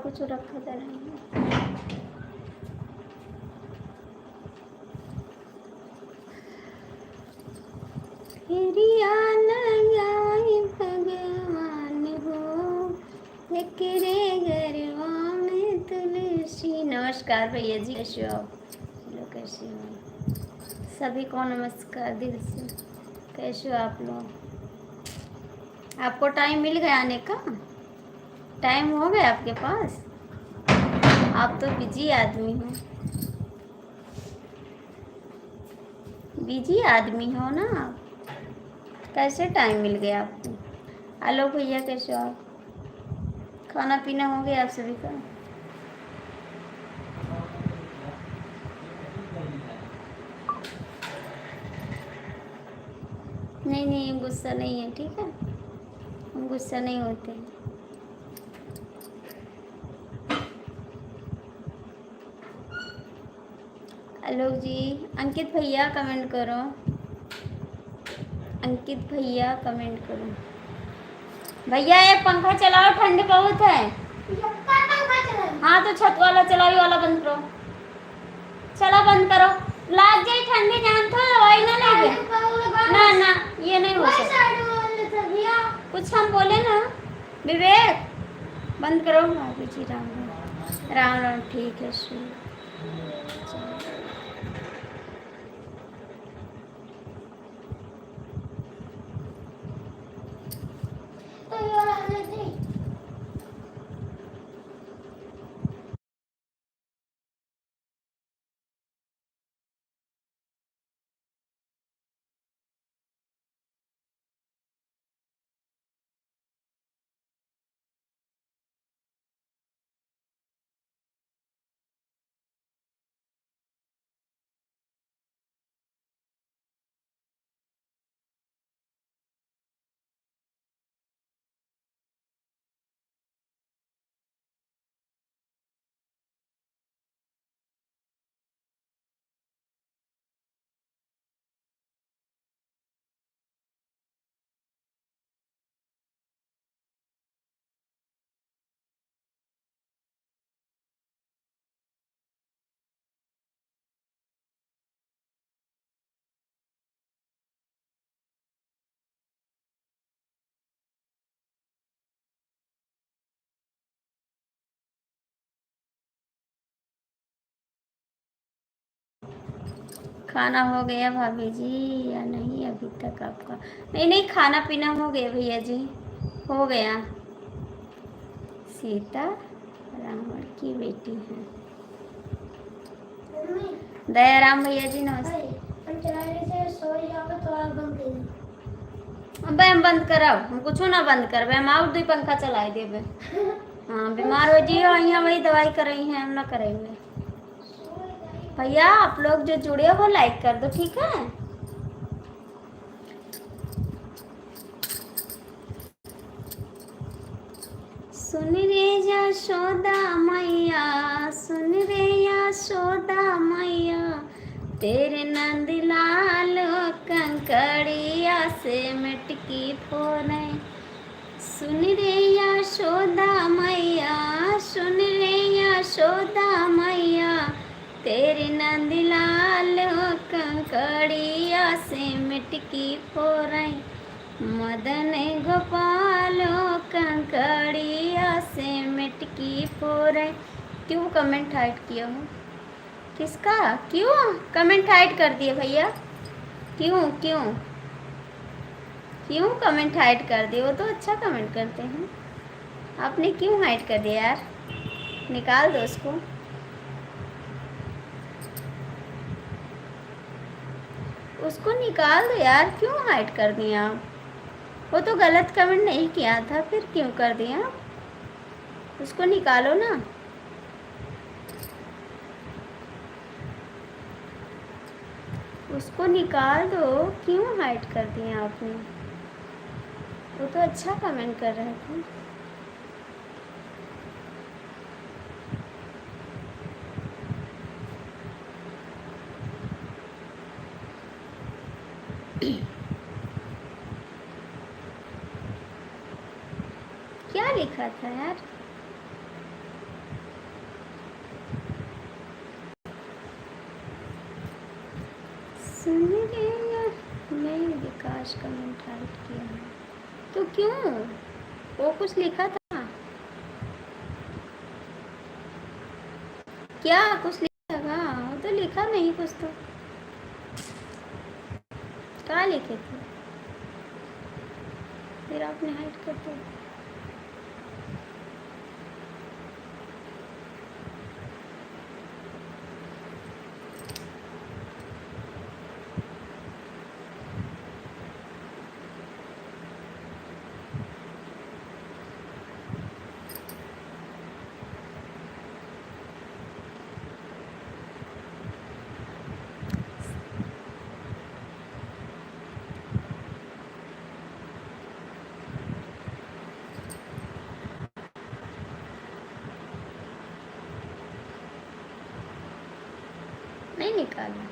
कुछ रखा था नहीं। फेरिया लगाई भगवान हो एकरे गरवा में तुलसी। नमस्कार भैया जी, कैसे हो आप? हेलो, कैसे हो? सभी को नमस्कार दिल से। कैसे हो आप लोग? आपको टाइम मिल गया आने का? टाइम हो गया आपके पास? आप तो बिजी आदमी हो, बिजी आदमी हो ना आप। कैसे टाइम मिल गया आपको? हेलो भैया, कैसे हो आप? खाना पीना हो गया आप सभी का? नहीं नहीं, गुस्सा नहीं है, ठीक है? हम गुस्सा नहीं होते। हेलो जी, अंकित भैया कमेंट करो। अंकित भैया कमेंट करो। भैया एक पंखा चलाओ, ठंड बहुत है। हाँ तो छत वाला चलाओ, वाला बंद करो। चलो बंद करो, लाग जाए ठंडी जान तो दवाई ना लगे ना ना, ये नहीं हो सकता। कुछ हम बोले ना विवेक, बंद करो। भाभी जी राम राम। राम राम, ठीक है शुरू। खाना हो गया भाभी जी या नहीं अभी तक आपका? नहीं नहीं, खाना पीना हो गया भैया जी, हो गया। सीता रावण की बेटी है। दयाराम भैया जी नमस्ते। अबे हम बंद कराओ, हम कुछ ना बंद करबे, हम और दो पंखा चलाए देबे। हाँ बीमार हो जी, यहाँ वही दवाई कर रही हैं, हम ना करेंगे। भैया आप लोग जो जुड़े हो लाइक कर दो, ठीक है? सुन रे यशोदा मैया, सुन रे यशोदा मैया, तेरे नंद लाल कंकड़िया से मटकी फोड़े। सुन रे यशोदा मैया, सुन रे यशोदा मैया, तेरे नंद लाल कंकड़िया से मटकी फोड़े। मदन गोपाल कंकड़िया से मटकी फोड़े। क्यों कमेंट हाइड किया हो? किसका? क्यों कमेंट हाइड कर दिए भैया? क्यों क्यों क्यों कमेंट हाइड कर दिए? वो तो अच्छा कमेंट करते हैं, आपने क्यों हाइड कर दिया यार? निकाल दो उसको। उसको निकाल दो यार, क्यों हाइड कर दिया आप? वो तो गलत कमेंट नहीं किया था, फिर क्यों कर दिया? उसको निकालो ना। उसको निकाल दो, क्यों हाइड कर दिया आपने? वो तो अच्छा कमेंट कर रहे थे। क्या लिखा था यार? आज कमेंट हाइड किया है तो क्यों? वो कुछ लिखा था क्या? कुछ लिखा था? वो तो लिखा नहीं कुछ तो। क्या लिखे थे? फिर आपने हाइड कर दिया। नहीं निकाला।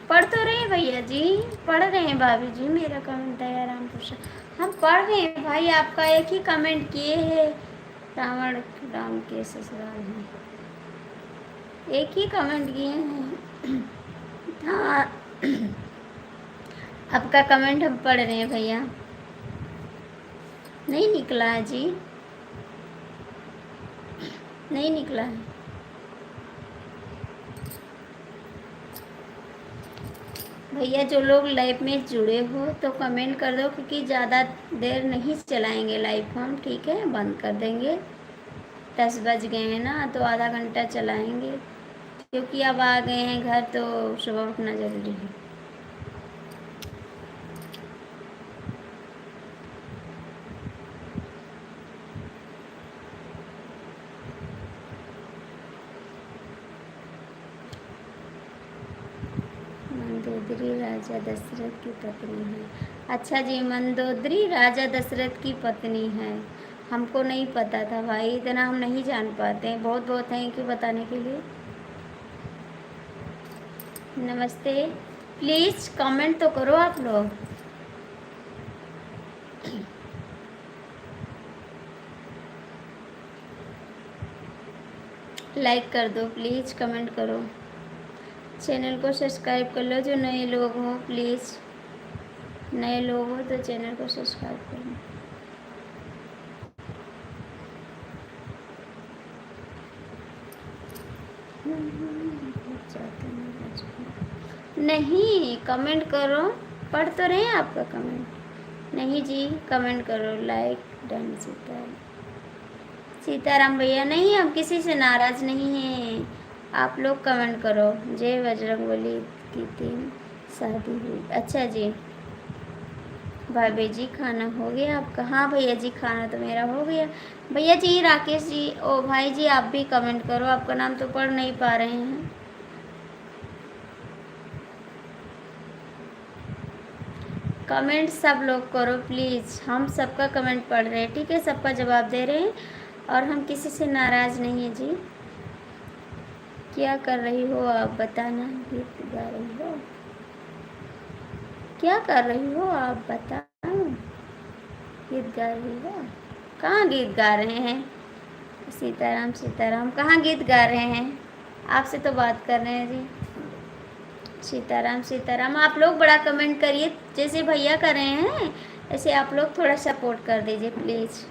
पढ़ तो रहे हैं भैया जी, पढ़ रहे हैं भाभी जी। मेरा कमेंट है राम प्रसाद, हम पढ़ रहे हैं भाई। आपका एक ही कमेंट किए है, रावण राम के ससुराल में एक ही कमेंट किए हैं। हाँ, आपका कमेंट हम पढ़ रहे हैं भैया। नहीं निकला है जी, नहीं निकला है। भैया जो लोग लाइव में जुड़े हो तो कमेंट कर दो, क्योंकि ज़्यादा देर नहीं चलाएंगे लाइव हम, ठीक है? बंद कर देंगे। 10 बज गए हैं ना, तो आधा घंटा चलाएंगे, क्योंकि अब आ गए हैं घर तो सुबह उठना ज़रूरी है। मंदोदरी राजा दशरथ की पत्नी है। अच्छा जी, मंदोदरी राजा दशरथ की पत्नी है। हमको नहीं पता था भाई, इतना हम नहीं जान पाते हैं। बहुत बहुत थैंक यू बताने के लिए। नमस्ते। प्लीज़ कमेंट तो करो आप लोग। लाइक कर दो प्लीज़, कमेंट करो। चैनल को सब्सक्राइब कर लो जो नए लोग हो, प्लीज़। नए लोग हो तो चैनल को सब्सक्राइब कर लो। नहीं, कमेंट करो। पढ़ तो रहे हैं आपका कमेंट। नहीं जी, कमेंट करो। Like done. सीताराम भैया, नहीं हम किसी से नाराज़ नहीं हैं। आप लोग कमेंट करो। जय बजरंगबली की 3 शादी हुई। अच्छा जी, भाभी जी खाना हो गया आपका? हाँ भैया जी, खाना तो मेरा हो गया। भैया जी, राकेश जी, ओ भाई जी, आप भी कमेंट करो। आपका नाम तो पढ़ नहीं पा रहे हैं। कमेंट सब लोग करो प्लीज़, हम सबका कमेंट पढ़ रहे हैं, ठीक है? सबका जवाब दे रहे हैं, और हम किसी से नाराज़ नहीं है जी। क्या कर रही हो आप बताना? गीत गा रही हो? क्या कर रही हो आप बताओ? गीत गा रही हो? कहाँ गीत गा रहे हैं? सीताराम सीताराम, कहाँ गीत गा रहे हैं? आपसे तो बात कर रहे हैं जी। सीताराम सीताराम, आप लोग बड़ा कमेंट करिए, जैसे भैया कर रहे हैं ऐसे आप लोग थोड़ा सपोर्ट कर दीजिए प्लीज़।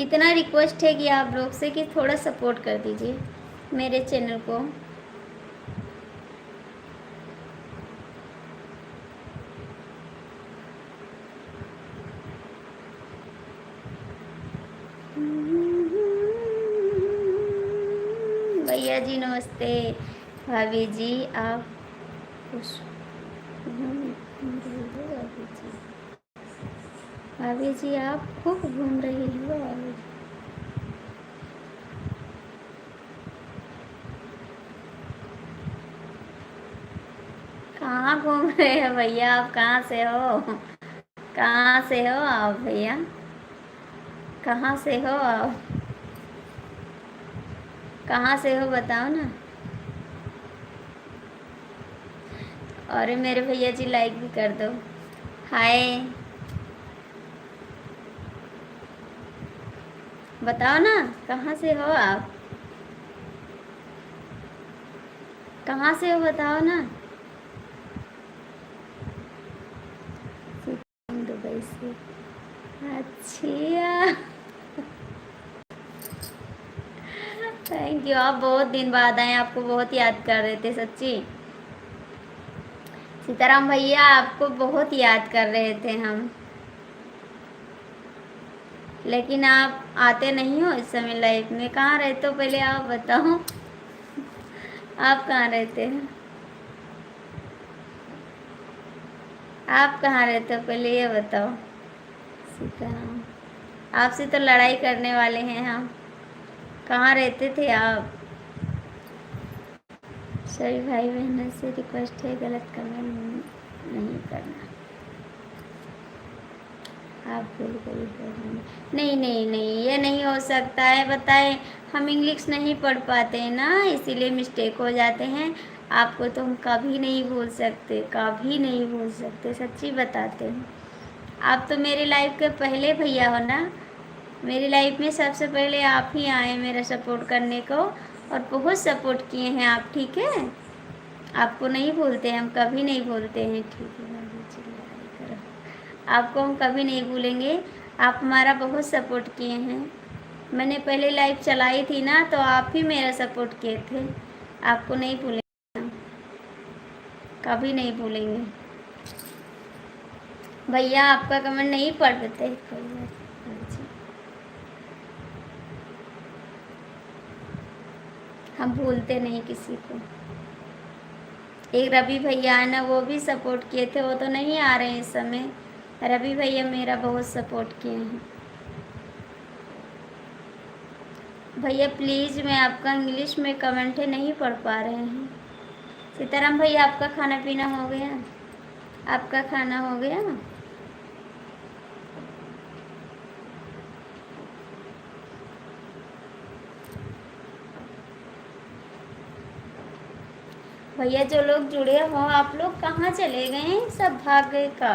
इतना रिक्वेस्ट है कि आप लोग से कि थोड़ा सपोर्ट कर दीजिए मेरे चैनल को। भैया जी नमस्ते। भाभी जी आप खुश घूम रही हो? भाभी जी आप खूब घूम रही हो? भाभी जी कहाँ घूम रहे हैं भैया? आप कहाँ से हो? कहाँ से हो आप भैया? कहाँ से हो आप? कहाँ से हो बताओ ना। और मेरे भैया जी लाइक भी कर दो। हाय, बताओ ना कहाँ से हो आप, कहाँ से हो बताओ ना। दुबई से। अच्छा, थैंक यू। आप बहुत दिन बाद आए, आपको बहुत याद कर रहे थे सच्ची। सीताराम भैया आपको बहुत याद कर रहे थे हम, लेकिन आप आते नहीं हो इस समय लाइफ में। कहाँ रहते हो पहले आप बताओ, आप कहाँ रहते हैं, आप कहाँ रहते हो पहले ये बताओ। सीताराम, आपसे तो लड़ाई करने वाले हैं हम। कहाँ रहते थे आप। सभी भाई बहनों से रिक्वेस्ट है गलत कमेंट नहीं करना। आप भूल गई हो। नहीं नहीं नहीं, ये नहीं हो सकता है, बताएं। हम इंग्लिश नहीं पढ़ पाते हैं ना, इसीलिए मिस्टेक हो जाते हैं। आपको तो हम कभी नहीं भूल सकते, कभी नहीं भूल सकते, सच्ची बताते हैं। आप तो मेरी लाइफ के पहले भैया हो ना, मेरी लाइफ में सबसे पहले आप ही आए मेरा सपोर्ट करने को, और बहुत सपोर्ट किए हैं आप, ठीक है। आपको नहीं भूलते, हम कभी नहीं भूलते हैं, ठीक है। आपको हम कभी नहीं भूलेंगे, आप हमारा बहुत सपोर्ट किए हैं। मैंने पहले लाइव चलाई थी ना, तो आप ही मेरा सपोर्ट किए थे। आपको नहीं भूलेंगे हम, कभी नहीं भूलेंगे। भैया आपका कमेंट नहीं पढ़ते, कोई बात नहीं, हम भूलते नहीं किसी को। एक रवि भैया है ना, वो भी सपोर्ट किए थे, वो तो नहीं आ रहे हैं इस समय। रवि भैया मेरा बहुत सपोर्ट किए हैं। भैया प्लीज़, मैं आपका इंग्लिश में कमेंट है नहीं पढ़ पा रहे हैं। सीताराम भैया आपका खाना पीना हो गया, आपका खाना हो गया। भैया जो लोग जुड़े हो, आप लोग कहाँ चले गए, सब भाग गए का।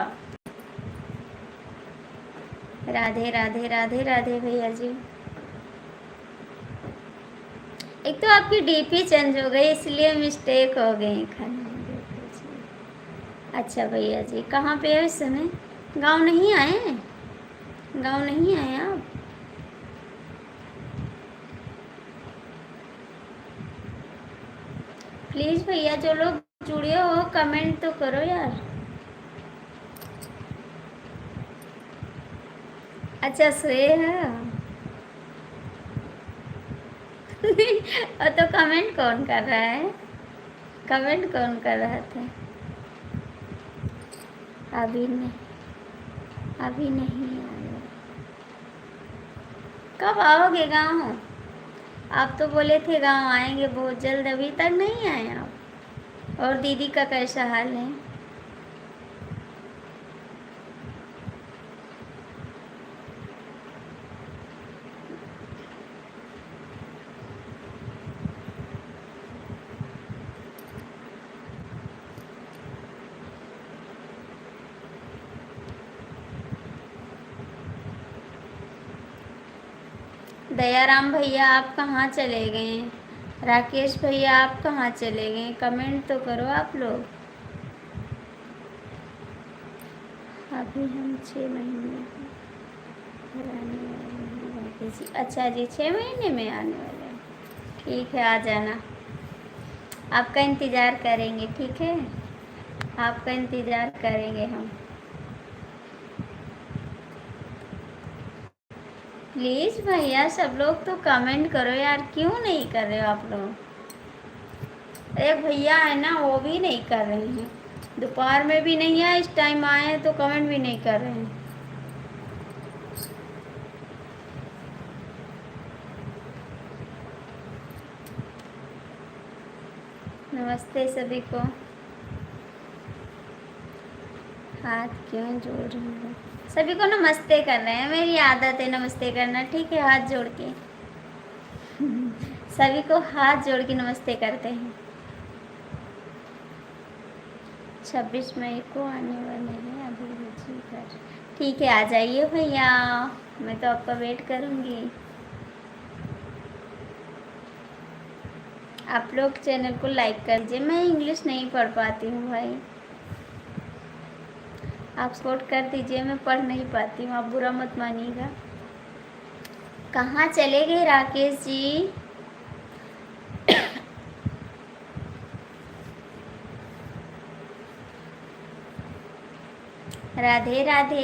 राधे राधे राधे राधे भैया जी। एक तो आपकी डीपी चेंज हो गई, इसलिए मिस्टेक हो गई खाने में। अच्छा भैया जी, कहाँ पे हो इस समय। गांव नहीं आए, गांव नहीं आए आप। प्लीज़ भैया जो लोग जुड़े हो कमेंट तो करो यार। अच्छा सोए है। और तो कमेंट कौन कर रहा है, कमेंट कौन कर रहा था। अभी नहीं, अभी नहीं आए। कब आओगे गांव। आप तो बोले थे गांव आएंगे बहुत जल्द, अभी तक नहीं आए आप। और दीदी का कैसा हाल है। दयाराम भैया आप कहाँ चले गए, राकेश भैया आप कहाँ चले गए, कमेंट तो करो आप लोग। अभी हम 6 महीने आने वाले हैं राकेश जी। अच्छा जी, 6 महीने में आने वाले हैं, ठीक है आ जाना। आपका इंतज़ार करेंगे, ठीक है, आपका इंतज़ार करेंगे हम। प्लीज़ भैया सब लोग तो कमेंट करो यार, क्यों नहीं कर रहे हो आप लोग। एक भैया है ना, वो भी नहीं कर रहे हैं, दोपहर में भी नहीं आए, इस टाइम आए हैं तो कमेंट भी नहीं कर रहे हैं। नमस्ते सभी को। हाथ क्यों जोड़ रहे हैं, सभी को नमस्ते कर रहे हैं, मेरी आदत है नमस्ते करना, ठीक है, हाथ जोड़ के। सभी को हाथ जोड़ के नमस्ते करते हैं। 26 मई को आने वाले हैं अभिरुचि पर। ठीक है, आ जाइए भैया, मैं तो आपका वेट करूँगी। आप लोग चैनल को लाइक कर दीजिए। मैं इंग्लिश नहीं पढ़ पाती हूँ भाई, आप सपोर्ट कर दीजिए, मैं पढ़ नहीं पाती हूँ, आप बुरा मत मानिएगा। कहाँ चले गए राकेश जी? राधे राधे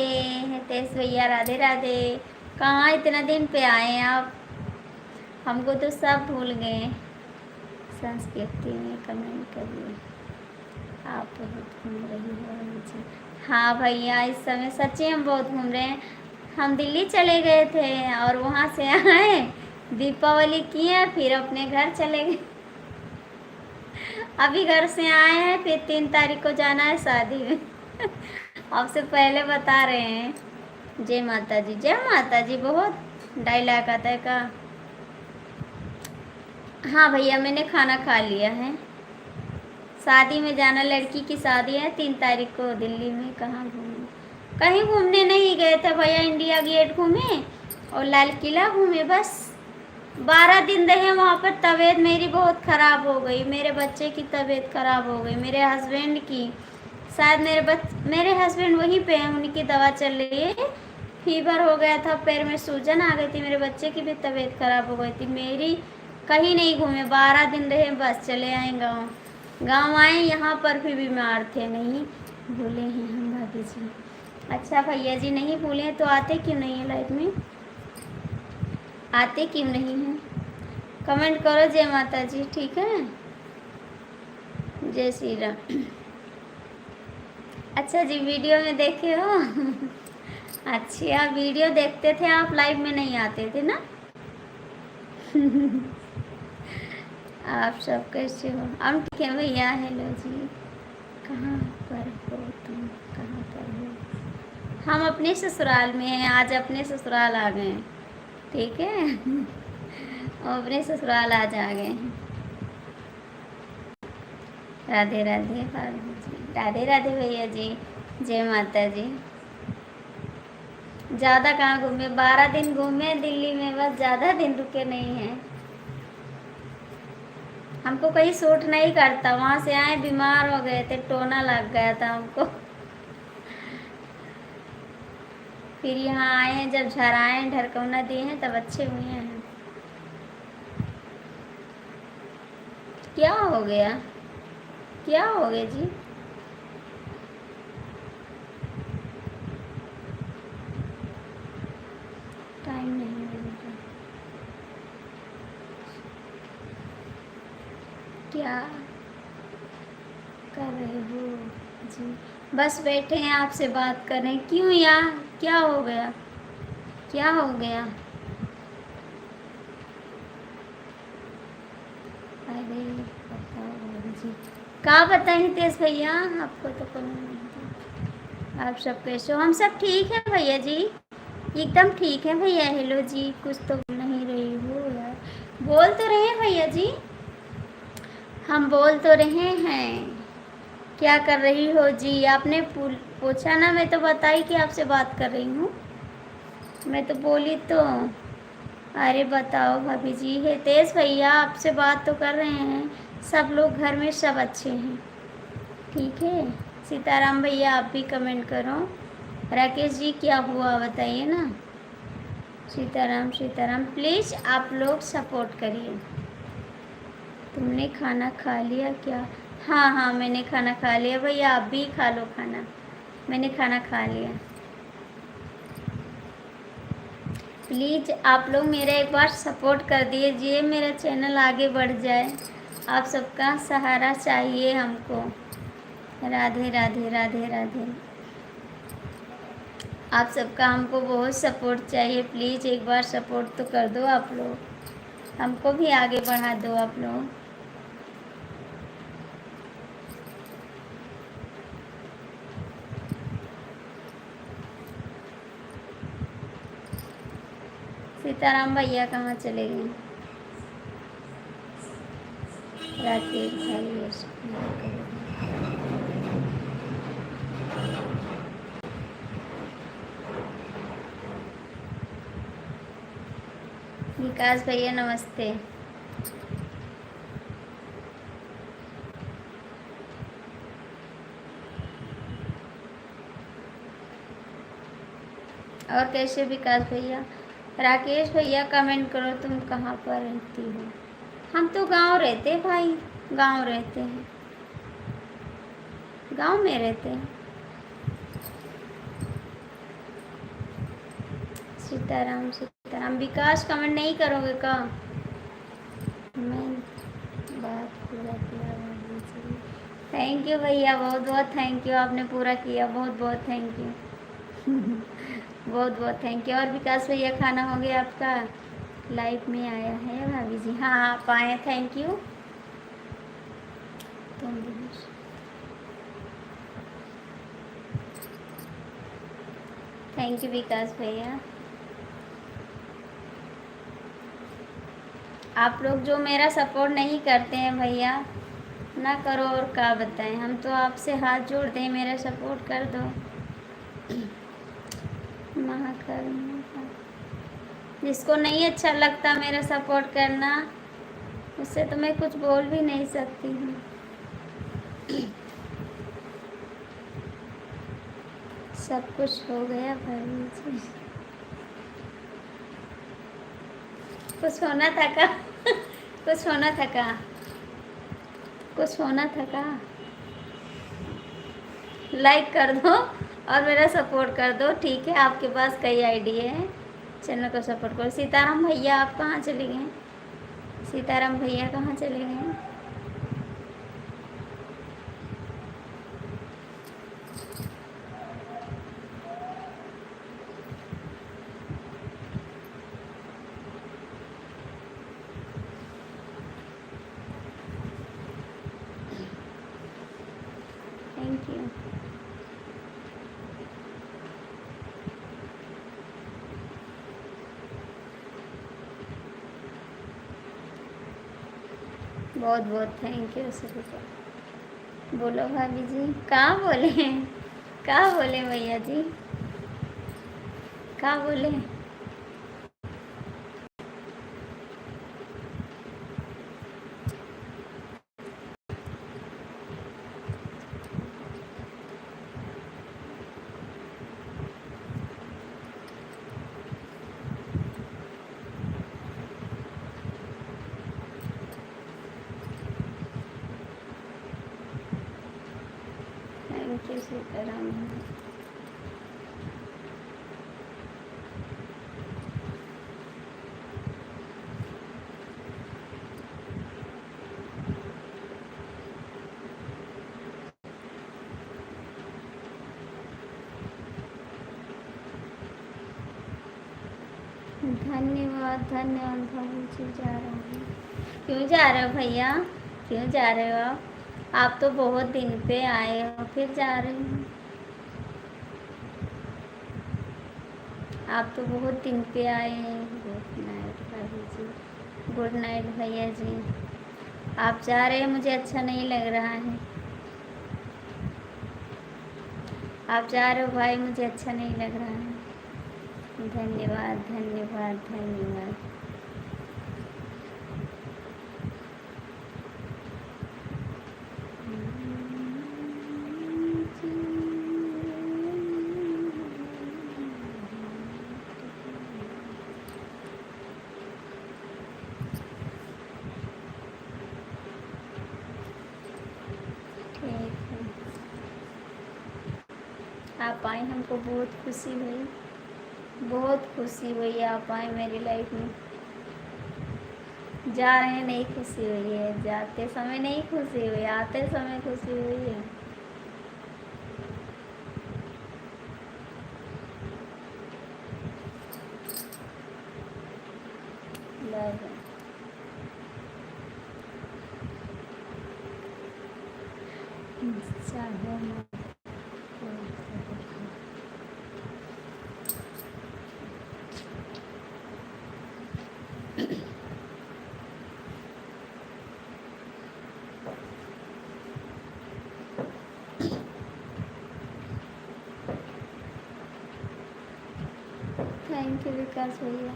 हितेश भैया, राधे राधे। कहाँ इतना दिन पे आए हैं आप? हमको तो सब भूल गए। संस्कृति में कमेंट करिए, आप बहुत घूम रही हो मुझे। हाँ भैया, इस समय सच्ची हम बहुत घूम रहे हैं। हम दिल्ली चले गए थे और वहाँ से आए, दीपावली किए, फिर अपने घर चले गए। अभी घर से आए हैं, फिर 3 तारीख को जाना है शादी में। आपसे पहले बता रहे हैं। जय माता जी, जय माता जी। बहुत डायलॉग आता है का? हाँ भैया, मैंने खाना खा लिया है। शादी में जाना, लड़की की शादी है 3 तारीख को दिल्ली में। कहाँ घूमे? कहीं घूमने नहीं गए थे भैया, इंडिया गेट घूमे और लाल किला घूमे बस। 12 दिन रहे वहाँ पर। तबीयत मेरी बहुत ख़राब हो गई, मेरे बच्चे की तबीयत ख़राब हो गई, मेरे हस्बैंड की। शायद मेरे हस्बैंड वहीं पे हैं, उनकी दवा चल रही है। फीवर हो गया था, पैर में सूजन आ गई थी, मेरे बच्चे की भी तबीयत ख़राब हो गई थी। मेरी कहीं नहीं घूमे, 12 दिन रहे बस, चले आए गाँव। गाँव आए, यहाँ पर भी बीमार थे। नहीं भूले हैं हम भाभी जी। अच्छा भैया जी, नहीं भूले तो आते क्यों नहीं है लाइफ में? आते क्यों नहीं हैं? कमेंट करो जय माता जी, ठीक है? जय श्री राम। अच्छा जी, वीडियो में देखे हो? अच्छा, वीडियो देखते थे आप, लाइव में नहीं आते थे ना? आप सब कैसे हो? हम ठीक है भैया। हेलो जी, कहाँ पर हो तुम? कहाँ पर हो? हम अपने ससुराल में हैं, आज अपने ससुराल आ गए हैं, ठीक है? अपने ससुराल आज आ गए हैं। राधे राधे भाभी जी, राधे राधे भैया जी, जय माता जी। ज़्यादा कहाँ घूमे, 12 दिन घूमे दिल्ली में बस, ज़्यादा दिन रुके नहीं हैं। हमको कहीं सूट नहीं करता, वहाँ से आए बीमार हो गए थे, टोना लग गया था हमको। फिर यहाँ आए हैं, जब झराए ढरकौना दिए हैं तब अच्छे हुए हैं। क्या हो गया? क्या हो गया जी? टाइम नहीं मिलता। क्या कर रहे हो जी? बस बैठे हैं, आपसे बात कर रहे हैं। क्यों यार, क्या हो गया? क्या हो गया? अरे बताओ जी। क्या बताएं हितेश भैया, आपको तो कौन नहीं। आप सब कैसे हो? हम सब ठीक है भैया जी, एकदम ठीक है भैया। हेलो जी, कुछ तो बोल नहीं रही हो यार। बोल तो रहे हैं भैया जी, हम बोल तो रहे हैं। क्या कर रही हो जी? आपने पूछा ना, मैं तो बताई कि आपसे बात कर रही हूँ, मैं तो बोली तो। अरे बताओ भाभी जी। हितेश भैया, आपसे बात तो कर रहे हैं। सब लोग घर में सब अच्छे हैं, ठीक है? सीताराम भैया, आप भी कमेंट करो। राकेश जी, क्या हुआ बताइए ना। सीताराम सीताराम, प्लीज़ आप लोग सपोर्ट करिए। तुमने खाना खा लिया क्या? हाँ हाँ, मैंने खाना खा लिया भैया, आप भी खा लो खाना। मैंने खाना खा लिया। प्लीज़ आप लोग मेरा एक बार सपोर्ट कर दीजिए, मेरा चैनल आगे बढ़ जाए। आप सबका सहारा चाहिए हमको। राधे राधे राधे राधे। आप सबका हमको बहुत सपोर्ट चाहिए, प्लीज़ एक बार सपोर्ट तो कर दो आप लोग, हमको भी आगे बढ़ा दो आप लोग। सीताराम भैया कहाँ चले गए? राकेश भाई ऐसे नहीं करो। विकास भैया नमस्ते। और कैसे विकास भैया? राकेश भैया कमेंट करो, तुम कहाँ पर रहती हो? हम तो गांव रहते हैं भाई, गांव रहते हैं, गांव में रहते हैं। सीताराम सीताराम। विकास कमेंट नहीं करोगे का? मैं बात पूरा किया। थैंक यू भैया, बहुत बहुत थैंक यू, आपने पूरा किया, बहुत बहुत थैंक यू। बहुत बहुत थैंक यू। और विकास भैया खाना हो गया आपका? लाइव में आया है भाभी जी। हाँ आप आए, थैंक यू। थैंक यू विकास भैया। आप लोग जो मेरा सपोर्ट नहीं करते हैं भैया, ना करो और क्या बताएं। हम तो आपसे हाथ जोड़ते हैं, मेरा सपोर्ट कर दो। महाकाल जिसको नहीं अच्छा लगता मेरा सपोर्ट करना, उससे तो मैं कुछ बोल भी नहीं सकती हूँ। सब कुछ हो गया भाभी जी। कुछ होना था का? कुछ होना था का? कुछ होना था का? लाइक कर दो और मेरा सपोर्ट कर दो, ठीक है? आपके पास कई आइडिया है, चैनल को सपोर्ट करो। सीताराम भैया आप कहाँ चले गए? सीताराम भैया कहाँ चले गए? Thank you. बहुत बहुत थैंक यू सभी को। बोलो भाभी जी, कहाँ बोले हैं? कहाँ बोले भैया जी? कहाँ बोले? Thank you Sitaram. धन्यवाद धन्यवाद भाभी जी, जा रहा हूँ। क्यों जा रहे हो भैया? क्यों जा रहे हो आप तो बहुत दिन पे आए हो, फिर जा रहे हो? आप तो बहुत दिन पे आए हैं। गुड नाइट भाभी जी। गुड नाइट भैया जी। आप जा रहे हैं, मुझे अच्छा नहीं लग रहा है। आप जा रहे हो भाई, मुझे अच्छा नहीं लग रहा है। धन्यवाद धन्यवाद धन्यवाद। ठीक है, आप आए, हमको बहुत खुशी हुई, बहुत खुशी हुई आप आए मेरी लाइफ में। जा रहे हैं नहीं खुशी हुई है, जाते समय नहीं खुशी हुई, आते समय खुशी हुई है। लव चाहो मत। थैंक यू विकास भैया।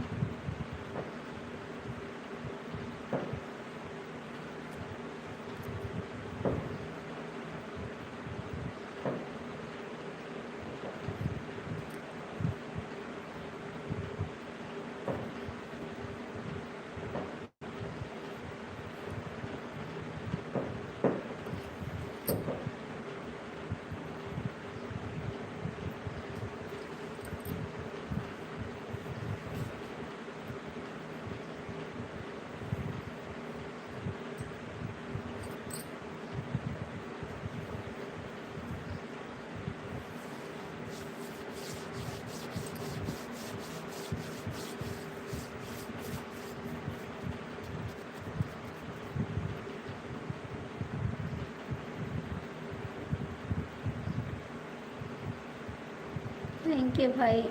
थैंक यू भाई,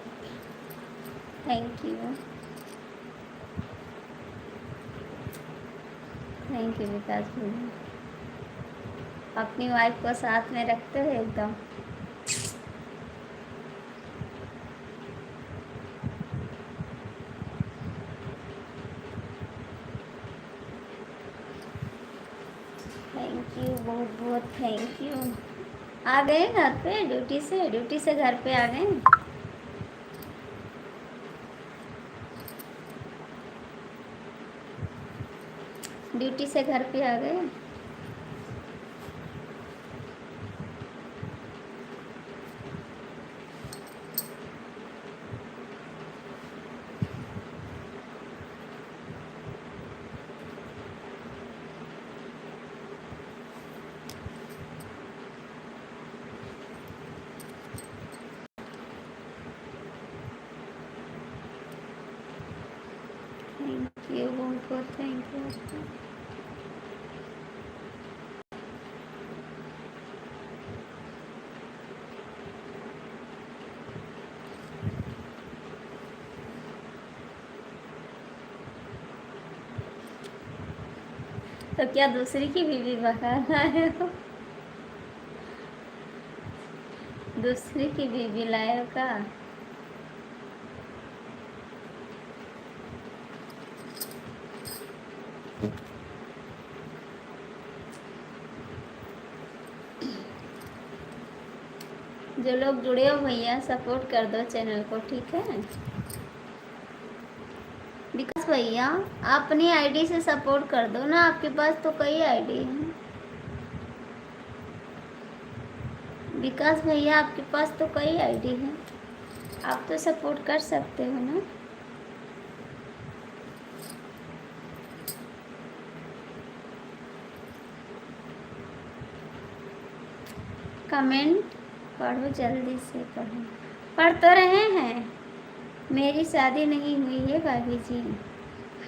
थैंक यू, थैंक यू विकास भैया। अपनी वाइफ को साथ में रखते हो एकदम। थैंक यू, बहुत बहुत थैंक यू। आ गए घर पे ड्यूटी से घर पे आ गए। ड्यूटी से घर पे आ गए। थैंक यू, बहुत बहुत थैंक यू आपका। तो क्या दूसरी की बीवी बकाना है हो? दूसरी की बीवी लाए हो का? जो लोग जुड़े हो भैया सपोर्ट कर दो चैनल को, ठीक है। विकास भैया अपनी आईडी से सपोर्ट कर दो ना, आपके पास तो कई आईडी हैं। विकास भैया आपके पास तो कई आईडी हैं, आप तो सपोर्ट कर सकते हो ना। कमेंट पढ़ो, जल्दी से पढ़ो। पढ़ तो रहे हैं। मेरी शादी नहीं हुई है भाभी जी।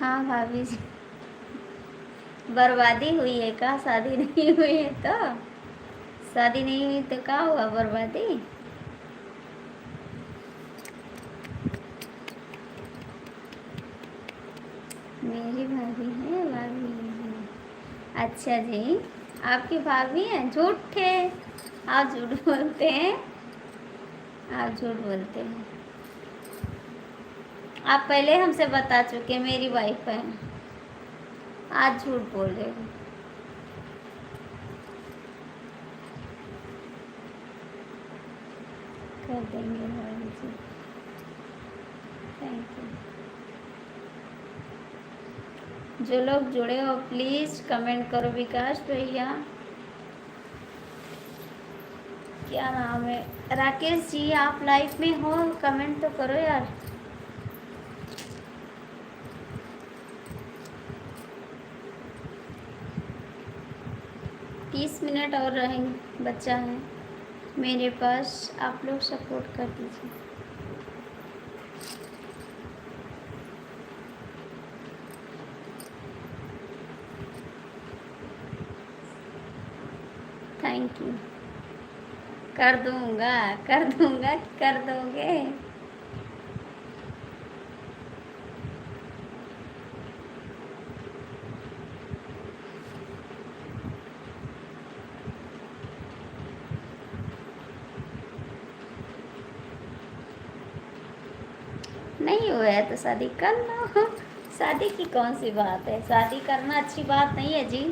हाँ भाभी जी, बर्बादी हुई है का? शादी नहीं हुई है तो? शादी नहीं हुई तो क्या हुआ? बर्बादी। मेरी भाभी है, भाभी है। अच्छा जी, आपकी भाभी है? झूठ थे, आप झूठ बोलते हैं, आप झूठ बोलते हैं। आप पहले हमसे बता चुके मेरी वाइफ है, आज झूठ बोल रहे हो। कर देंगे भाभी जी, थैंक यू। जो लोग जुड़े हो प्लीज़ कमेंट करो। विकास भैया, क्या नाम है? राकेश जी, आप लाइव में हो, कमेंट तो करो यार। तीस मिनट और रहेंगे, बच्चा है मेरे पास, आप लोग सपोर्ट कर दीजिए। Thank you. कर दूंगा, कर दूंगा, कर दोगे? नहीं हुआ है तो शादी कर लो। शादी की कौन सी बात है, शादी करना अच्छी बात नहीं है जी।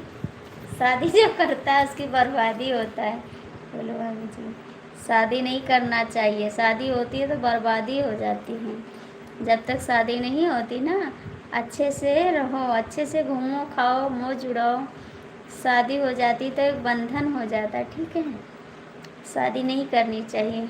शादी जो करता है उसकी बर्बादी होता है। बोलो भाभी जी, शादी नहीं करना चाहिए, शादी होती है तो बर्बादी हो जाती है। जब तक शादी नहीं होती ना, अच्छे से रहो, अच्छे से घूमो खाओ मौज उड़ाओ। शादी हो जाती तो एक बंधन हो जाता, ठीक है। शादी नहीं करनी चाहिए।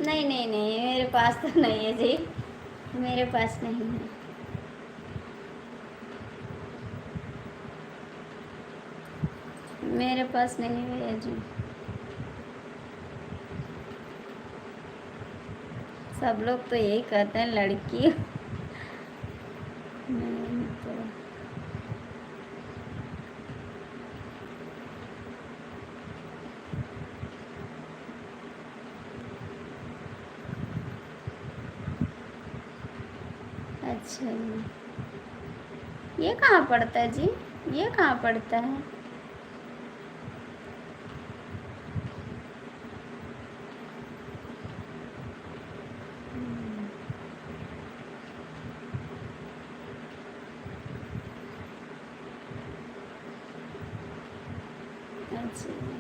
नहीं नहीं नहीं, मेरे पास तो नहीं है जी, मेरे पास नहीं है। मेरे पास नहीं है भैया जी। सब लोग तो यही कहते हैं लड़की। नहीं तो अच्छा जी, ये कहाँ पड़ता है जी, ये कहाँ पड़ता है? अच्छा जी।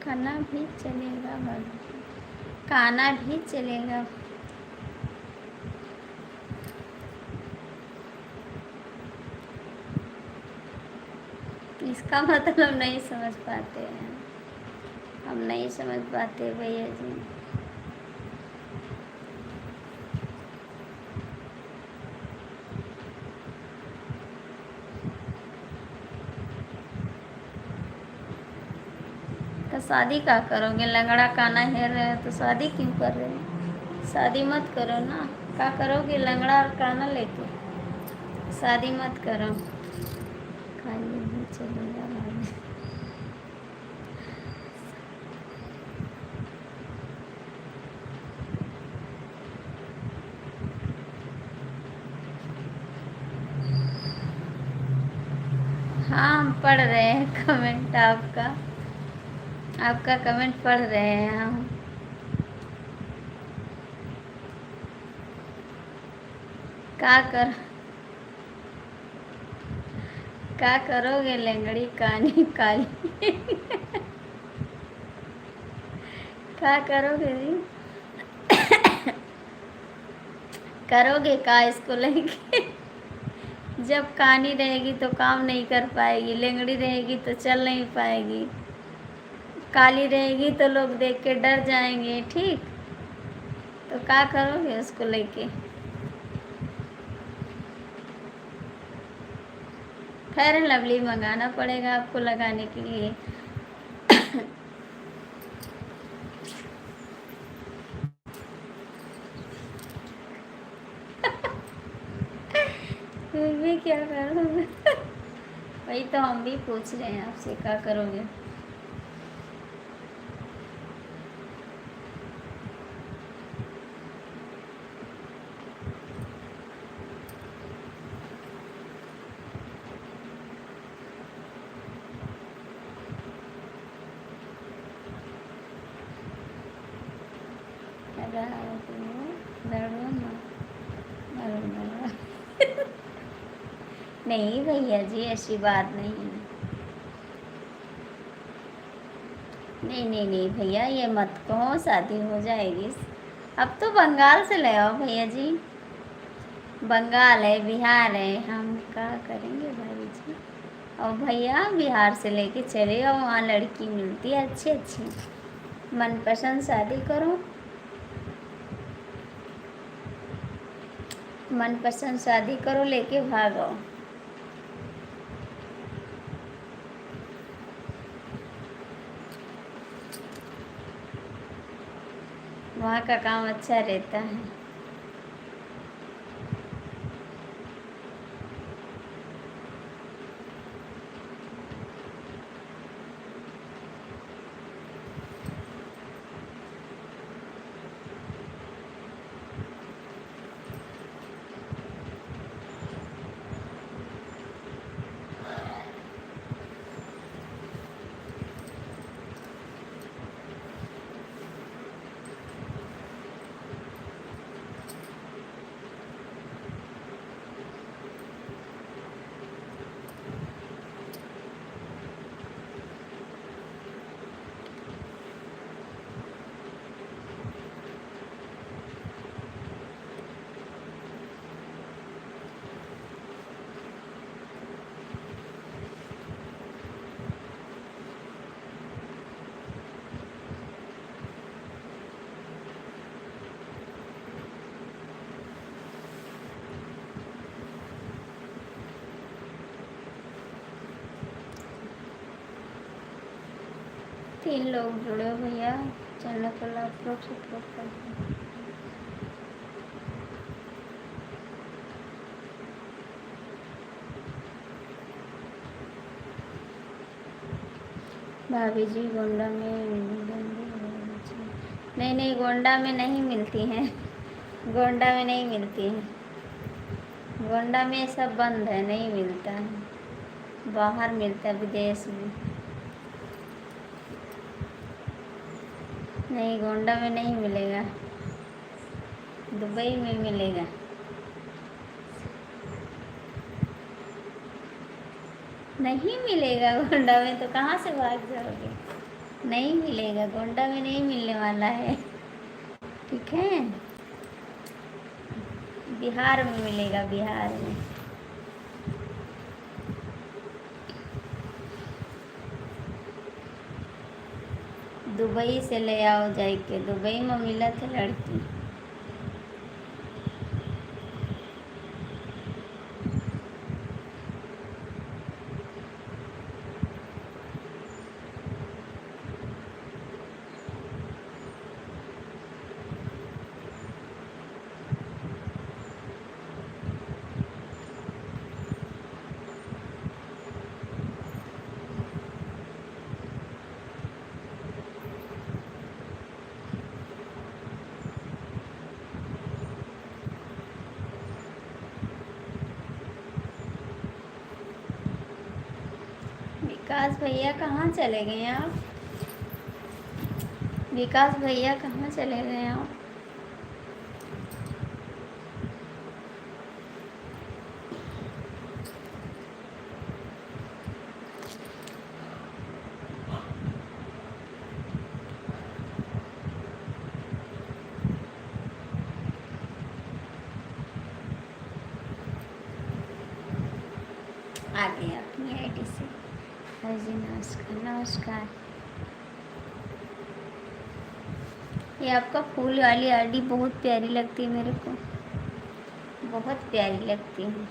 खाना भी चलेगा भाभी, खाना भी चलेगा। इसका मतलब नहीं समझ पाते हैं, हम नहीं समझ पाते भैया जी। तो शादी का करोगे, लंगड़ा काना हेर रहे हो तो शादी क्यों कर रहे हो? शादी मत करो ना, क्या करोगे लंगड़ा और काना लेके? शादी मत करो। खाली भी चलेगा भाभी। हाँ हम पढ़ रहे हैं कमेंट आपका, आपका कमेंट पढ़ रहे हैं हम। क्या करोगे लंगड़ी कानी काली? क्या करोगे जी? करोगे का इसको लेके? जब कानी रहेगी तो काम नहीं कर पाएगी, लंगड़ी रहेगी तो चल नहीं पाएगी, काली रहेगी तो लोग देख के डर जाएंगे, ठीक। तो क्या करोगे उसको लेके? फेयर एंड लवली मंगाना पड़ेगा आपको लगाने के लिए। फिर भी क्या करोगे? वही तो हम भी पूछ रहे हैं आपसे, क्या करोगे? रहा है तो लड़ो ना, लड़ो ना। नहीं भैया जी, ऐसी बात नहीं है। नहीं नहीं नहीं भैया, ये मत कहो, शादी हो जाएगी। अब तो बंगाल से ले आओ भैया जी, बंगाल है, बिहार है, हम क्या करेंगे भाई जी। और भैया बिहार से लेके चले आओ, वहाँ लड़की मिलती है अच्छी अच्छी, मनपसंद शादी करो, मनपसंद शादी करो, लेके भागो। वहाँ का काम अच्छा रहता है। तीन लोग जुड़े हो भैया, चैनल पर आप लोग सपोर्ट करते हैं। भाभी जी गोंडा में नहीं नहीं, गोंडा में नहीं मिलती हैं, गोंडा में नहीं मिलती हैं, गोंडा में सब बंद है, नहीं मिलता है, बाहर मिलता है, विदेश में। नहीं, गोंडा में नहीं मिलेगा, दुबई में मिलेगा। नहीं मिलेगा गोंडा में, तो कहाँ से भाग जाओगे। नहीं मिलेगा, गोंडा में नहीं मिलने वाला है, ठीक है। बिहार में मिलेगा, बिहार में। दुबई से ले आओ जाके, दुबई में मिला था लड़की। विकास भैया कहाँ चले गए आप, विकास भैया कहाँ चले गए आप। आ गए अपनी आईडी से। हाँ जी, नमस्कार नमस्कार। ये आपका फूल वाली आईडी बहुत प्यारी लगती है मेरे को, बहुत प्यारी लगती है।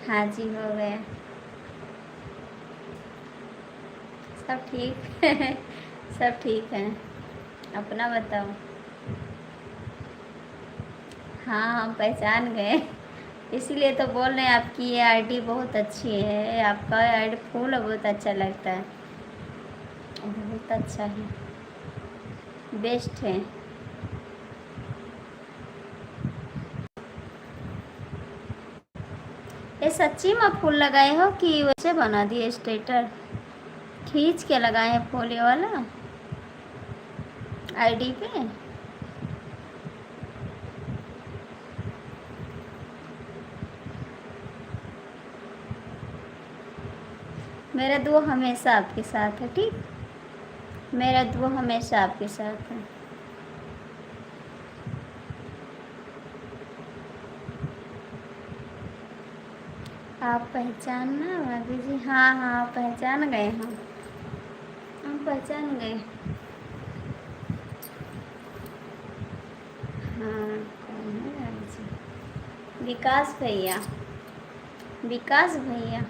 हाँ जी, हो गया सब ठीक है। सब ठीक है, अपना बताओ। हाँ, हम पहचान गए, इसीलिए तो बोल रहे हैं आपकी ये आईडी बहुत अच्छी है, आपका आईडी फूल बहुत अच्छा लगता है, बहुत अच्छा है, बेस्ट है। ये सच्ची में फूल लगाए हो कि वैसे बना दिए स्टेटर? खींच के लगाए हैं फूल ये वाला आईडी पे? मेरा दुआ हमेशा आपके साथ है, ठीक? मेरा दुआ हमेशा आपके साथ है। आप पहचानना भाभी जी? हाँ हाँ, पहचान गए हम पहचान गए। हाँ, कौन है भाभी जी? विकास भैया, विकास भैया।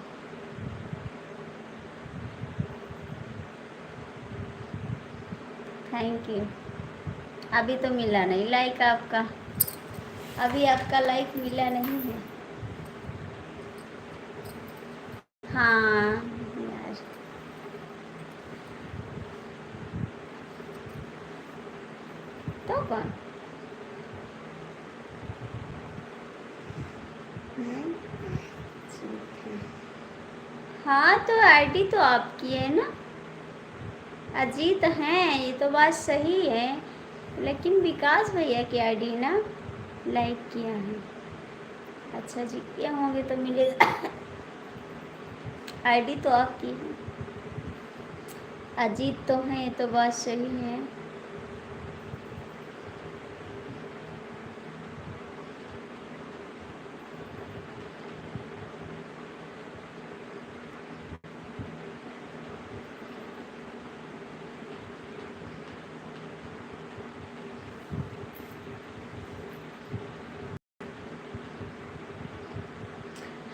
Thank you. अभी तो मिला नहीं लाइक आपका, अभी आपका लाइक मिला नहीं है। हाँ यार, तो कौन? ठीक है। हाँ, तो आईडी तो आपकी है ना? अजीत हैं, ये तो बात सही है, लेकिन विकास भैया की आईडी ना लाइक किया है। अच्छा जी, किया होंगे तो मिलेगा। आईडी तो आपकी है। अजीत तो हैं, ये तो बात सही है।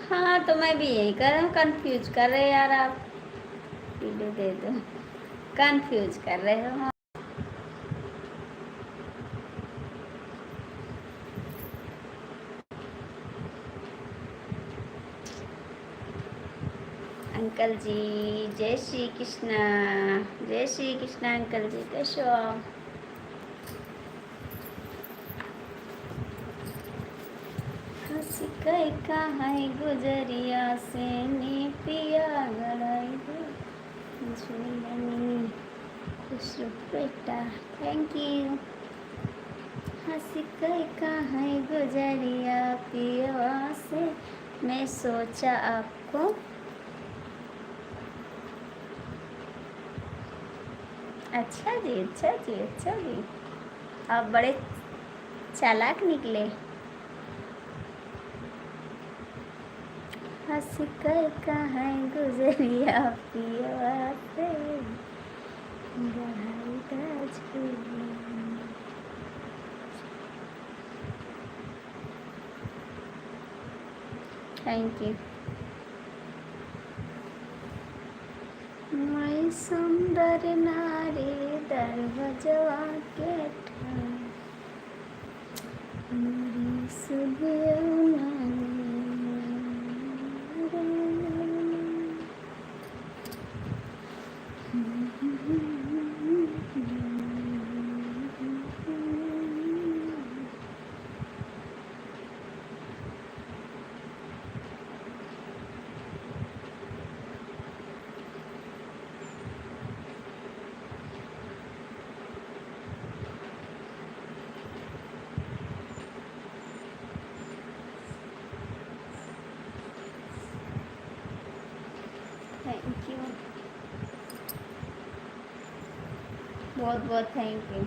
हाँ, तो मैं भी यही कर रहा हूँ, कंफ्यूज कर रहे यार आप। वीडियो दे दो, कंफ्यूज कर रहे हो। अंकल जी जय श्री कृष्णा, जय श्री कृष्णा। अंकल जी कैसे हो आप? हंस कई कहाँ गुजरिया से नी पिया गड़ाई दो झूलनी खुश बेटा। Thank you. हंस कई कहाँ गुजरिया पिया से, मैं सोचा आपको। अच्छा जी, अच्छा जी, अच्छा जी, आप बड़े चालाक निकले। हंस कर कहाँ गुजरिया पिया से, गहरी ताज थैंक यू। मैं सुंदर नारी दरवाजा के ठाम, मेरी सुधिया थैंक यू, बहुत बहुत thank you,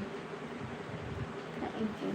thank you.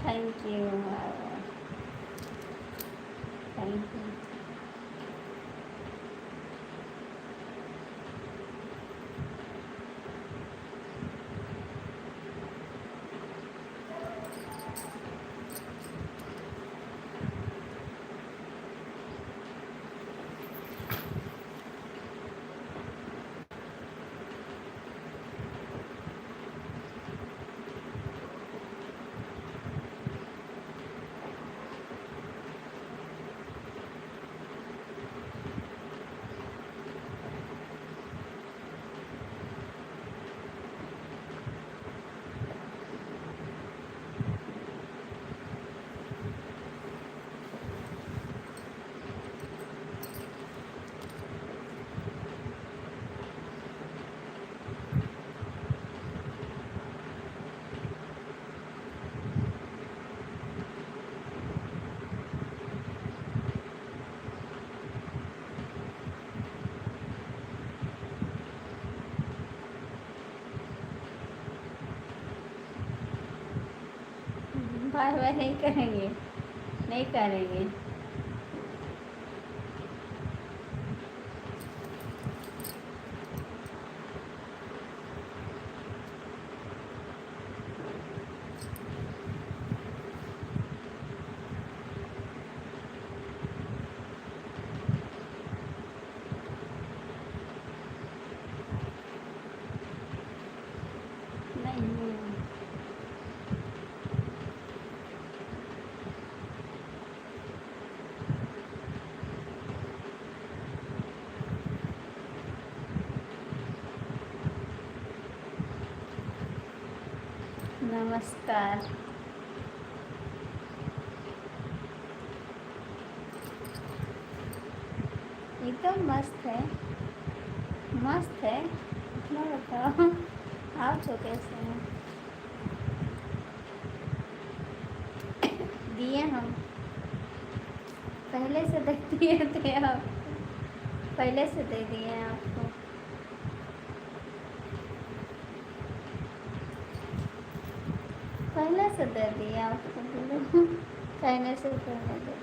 Thank you, thank you. Bye bye नहीं करेंगे, नहीं करेंगे। नहीं, नमस्कार। एकदम मस्त है, मस्त है। इतना बताओ, आप तो कैसे हैं? दिए हम पहले से दे दिए थे, आप पहले से दे दिए हैं आपको। पहले से दे दिए आपको, कहने से पहले दे दिए।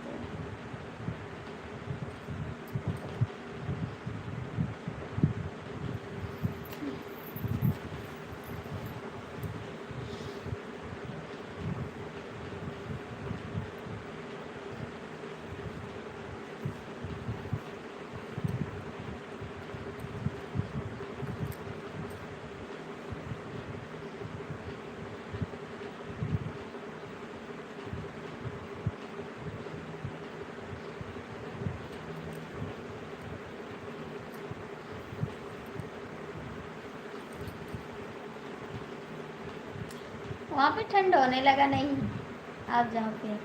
वहाँ पे ठंड होने लगा नहीं, आप जाओ पे।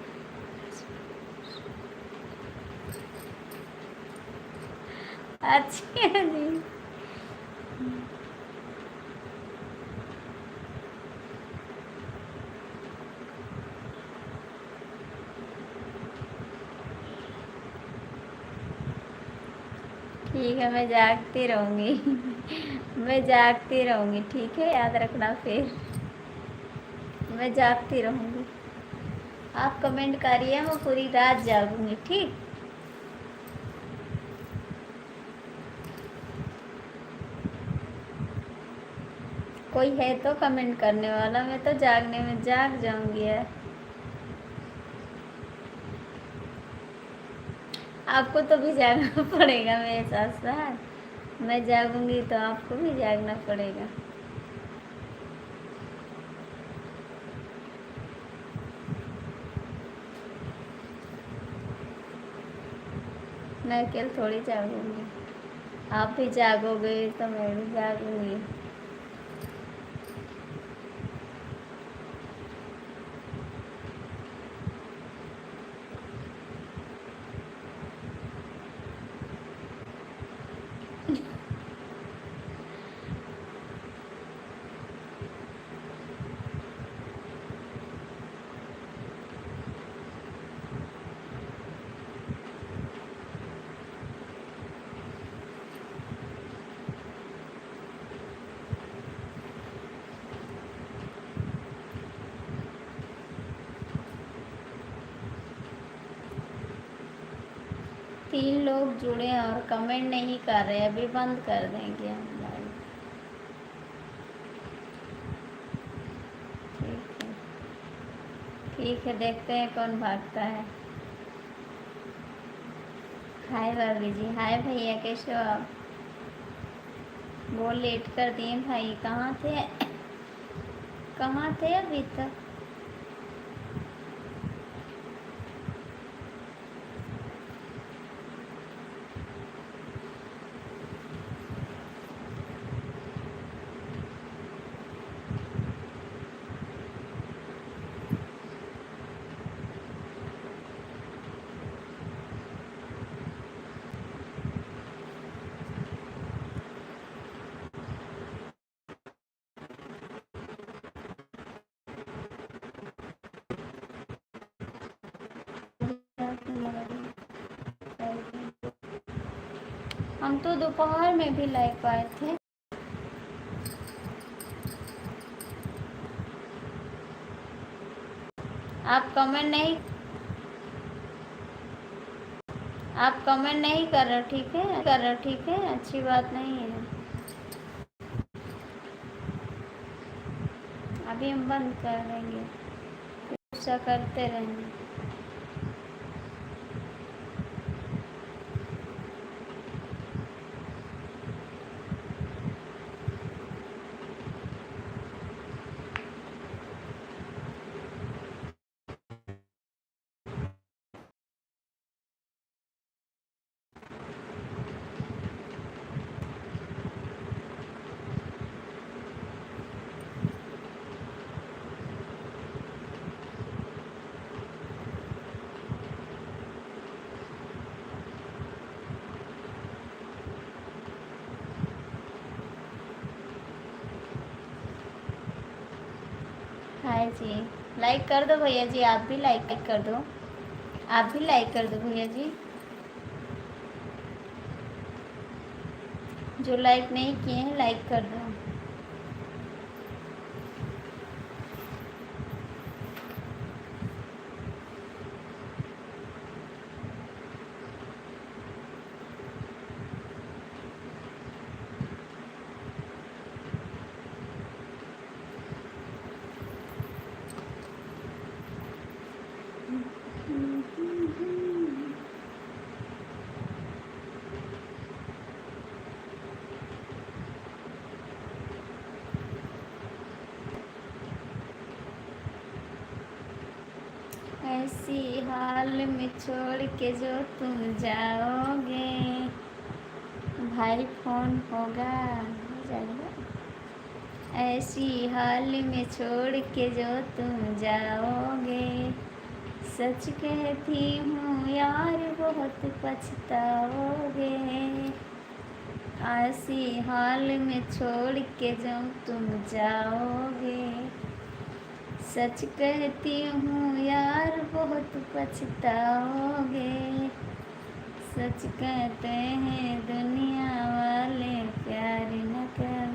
अच्छी है जी। ठीक है, मैं जागती रहूँगी। मैं जागती रहूँगी, ठीक है, याद रखना। फिर मैं जागती रहूँगी। आप कमेंट करिए, मैं पूरी रात जागूंगी, ठीक। कोई है तो कमेंट करने वाला, मैं तो जागने में जाग जाऊंगी यार। आपको तो भी जागना पड़ेगा मेरे साथ साथ। मैं जागूंगी तो आपको भी जागना पड़ेगा। मैं अकेले थोड़ी जागूंगी, आप भी जागोगे तो मैं भी जागूंगी। 3 लोग जुड़े हैं और कमेंट नहीं कर रहे, अभी बंद कर देंगे हम लाइव। ठीक है, ठीक है, देखते हैं कौन भागता है। हाय भाभी जी, हाय भैया, कैसे हो आप? बहुत लेट कर दिए भाई, कहाँ थे, कहाँ थे अभी तक? हम तो दोपहर में भी लाइव पाए थे। आप कमेंट नहीं, आप कमेंट नहीं कर रहे, ठीक है, कर रहे, ठीक है, अच्छी बात नहीं है। अभी हम बंद कर देंगे, गुस्सा करते रहेंगे। हाय जी, लाइक कर दो भैया जी, आप भी लाइक कर दो, आप भी लाइक कर दो भैया जी। जो लाइक नहीं किए हैं लाइक कर दो। ऐसी हाल में छोड़ के जो तुम जाओगे, भाई फोन होगा, हो जाएगा। ऐसी हाल में छोड़ के जो तुम जाओगे, सच कहती हूँ यार बहुत पछताओगे। ऐसी हाल में छोड़ के जो तुम जाओगे, सच कहती हूँ यार बहुत पछताओगे। सच कहते हैं दुनिया वाले प्यार न कर,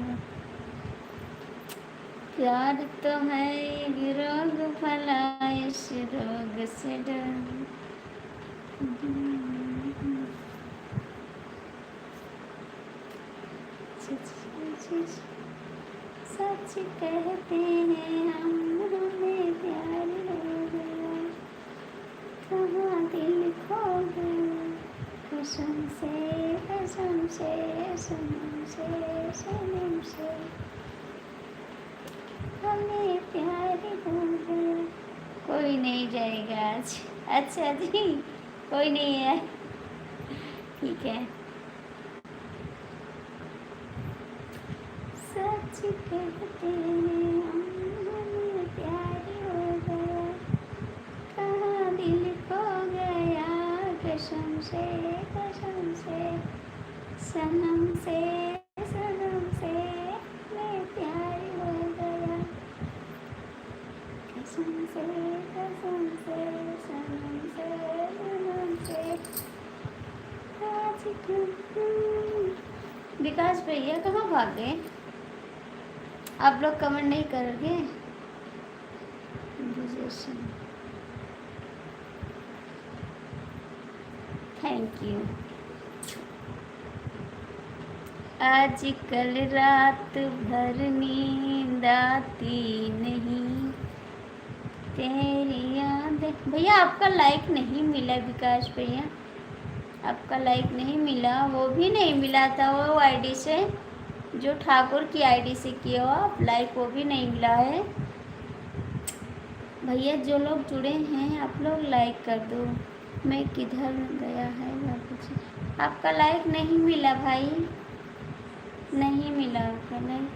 प्यार तो है एक रोग, भला इस रोग से डर। सच कहते हैं हम, हमें प्यार हो गया, कहाँ दिल खो गया, कसम से कसम से सनम से सनम से हमें प्यार हो गया। कोई नहीं जाएगा आज, अच्छा जी, कोई नहीं है, ठीक है। सच कहते हैं हम, हमें प्यार हो गया, कहाँ दिल खो गया, कसम से सनम से मैं प्यार हो गया, कसम से सनम से आज विकास भैया कहाँ भाग गए? आप लोग कमेंट नहीं करोगे? Thank you. आज कल रात भर नींद आती नहीं, तेरी याद। भैया आपका लाइक नहीं मिला, विकास भैया आपका लाइक नहीं मिला, वो भी नहीं मिला था वो आईडी से, जो ठाकुर की आईडी से किए हो आप लाइक, वो भी नहीं मिला है। भैया जो लोग जुड़े हैं आप लोग लाइक कर दो। मैं किधर गया है बाबूजी, आपका लाइक नहीं मिला भाई, नहीं मिला आपका लाइक।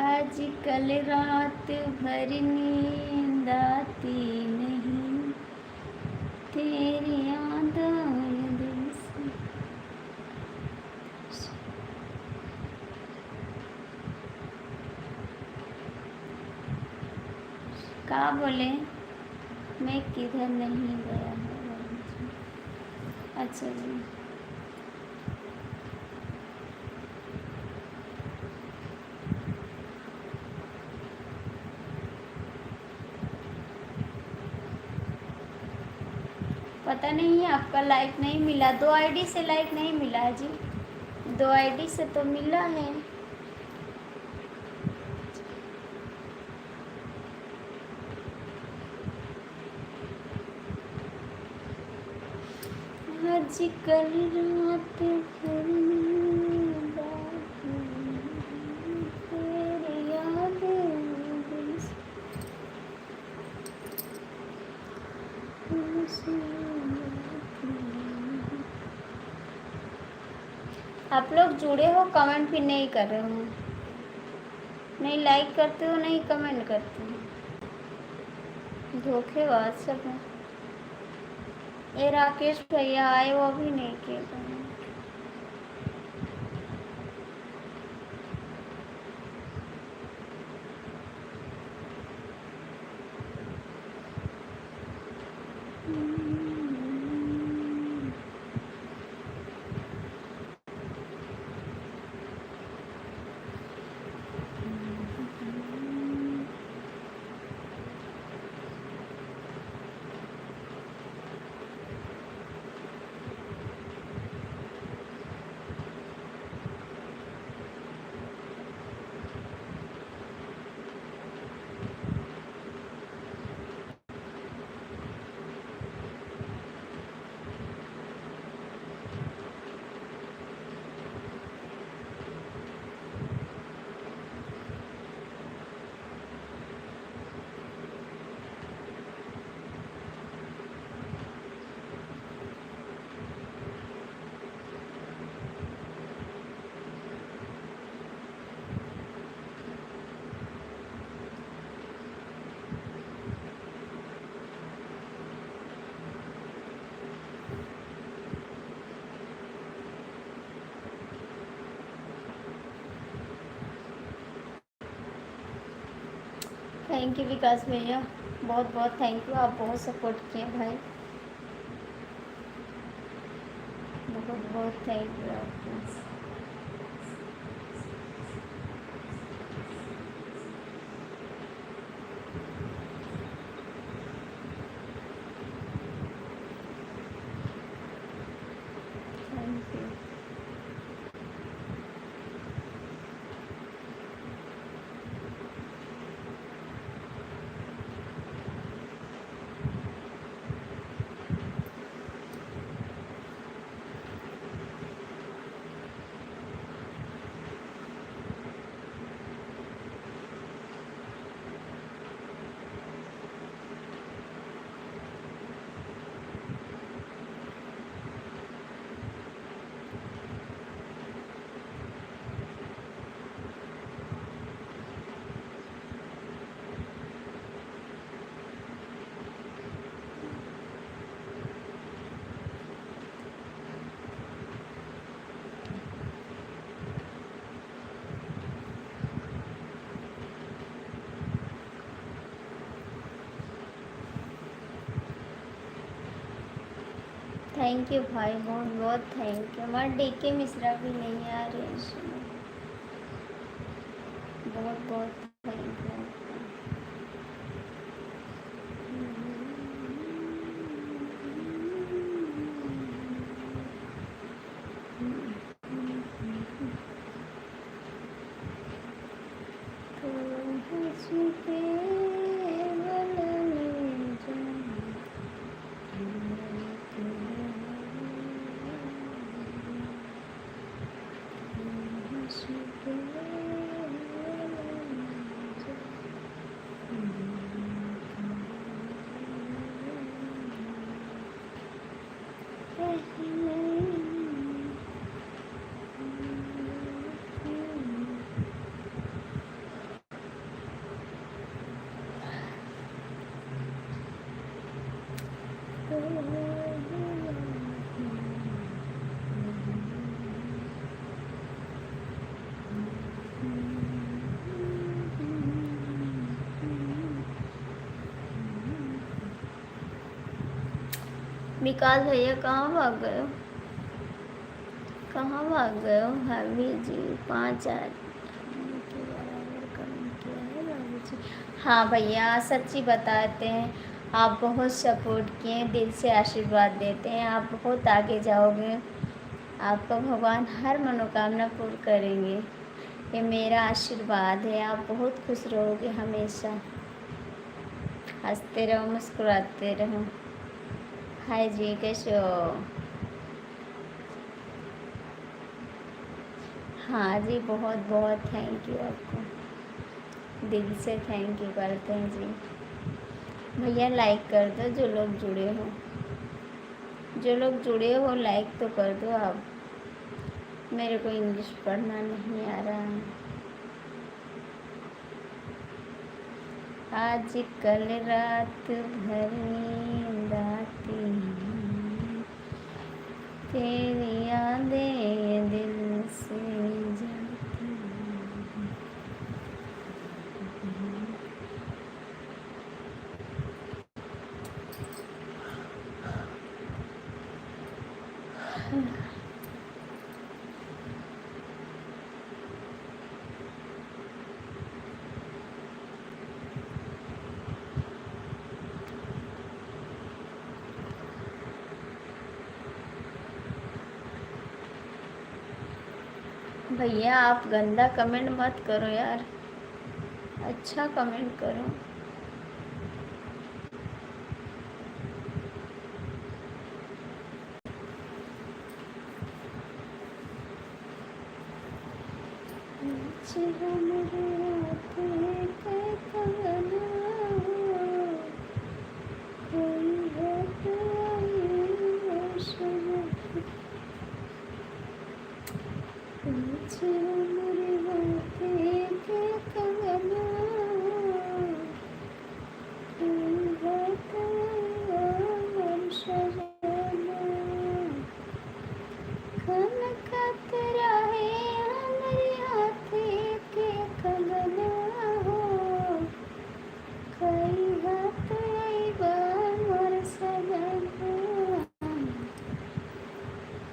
आज कल रात भर नींद आती नहीं, तेरी याद आए दिल से। का बोले मैं किधर नहीं गया है। अच्छा जी, पता नहीं है आपका लाइक नहीं मिला, दो आईडी से लाइक नहीं मिला है जी, दो आईडी से तो मिला है। आज कल रात भर नींद आती नहीं, तेरी याद दिल से आती नहीं। आप लोग जुड़े हो, कमेंट भी नहीं कर रहे हो, नहीं लाइक करते हो, नहीं कमेंट करते हो, धोखेबाज सब है। ये राकेश भैया आए, वो भी नहीं किए कमेंट। थैंक यू विकास भैया, बहुत बहुत थैंक यू, आप बहुत सपोर्ट किए भाई, बहुत बहुत थैंक यू आपको। Thank you. थैंक यू भाई, बहुत बहुत थैंक यू। हमारे डीके मिश्रा भी नहीं आ रहे हैं इसमें, बहुत बहुत थैंक यू आपका। विकास भैया कहाँ भाग गए हो? कहाँ भाग गए हो भाभी जी? 5 आदमी के बराबर कम किया है भाभी जी। हाँ भैया, सच्ची बताते हैं, आप बहुत सपोर्ट किए, दिल से आशीर्वाद देते हैं, आप बहुत आगे जाओगे, आपका भगवान हर मनोकामना पूर्ण करेंगे, ये मेरा आशीर्वाद है। आप बहुत खुश रहोगे हमेशा, हंसते रहो, मुस्कुराते रहो। हाय जी, कैसे हो? हाँ जी, बहुत बहुत थैंक यू आपको, दिल से थैंक यू करते हैं जी। भैया लाइक कर दो, जो लोग जुड़े हो, जो लोग जुड़े हो लाइक तो कर दो आप। मेरे को इंग्लिश पढ़ना नहीं आ रहा है। आज कल रात भर नींद आती नहीं, तेरी यादें दिल से जाती नहीं। भैया आप गंदा कमेंट मत करो यार, अच्छा कमेंट करो।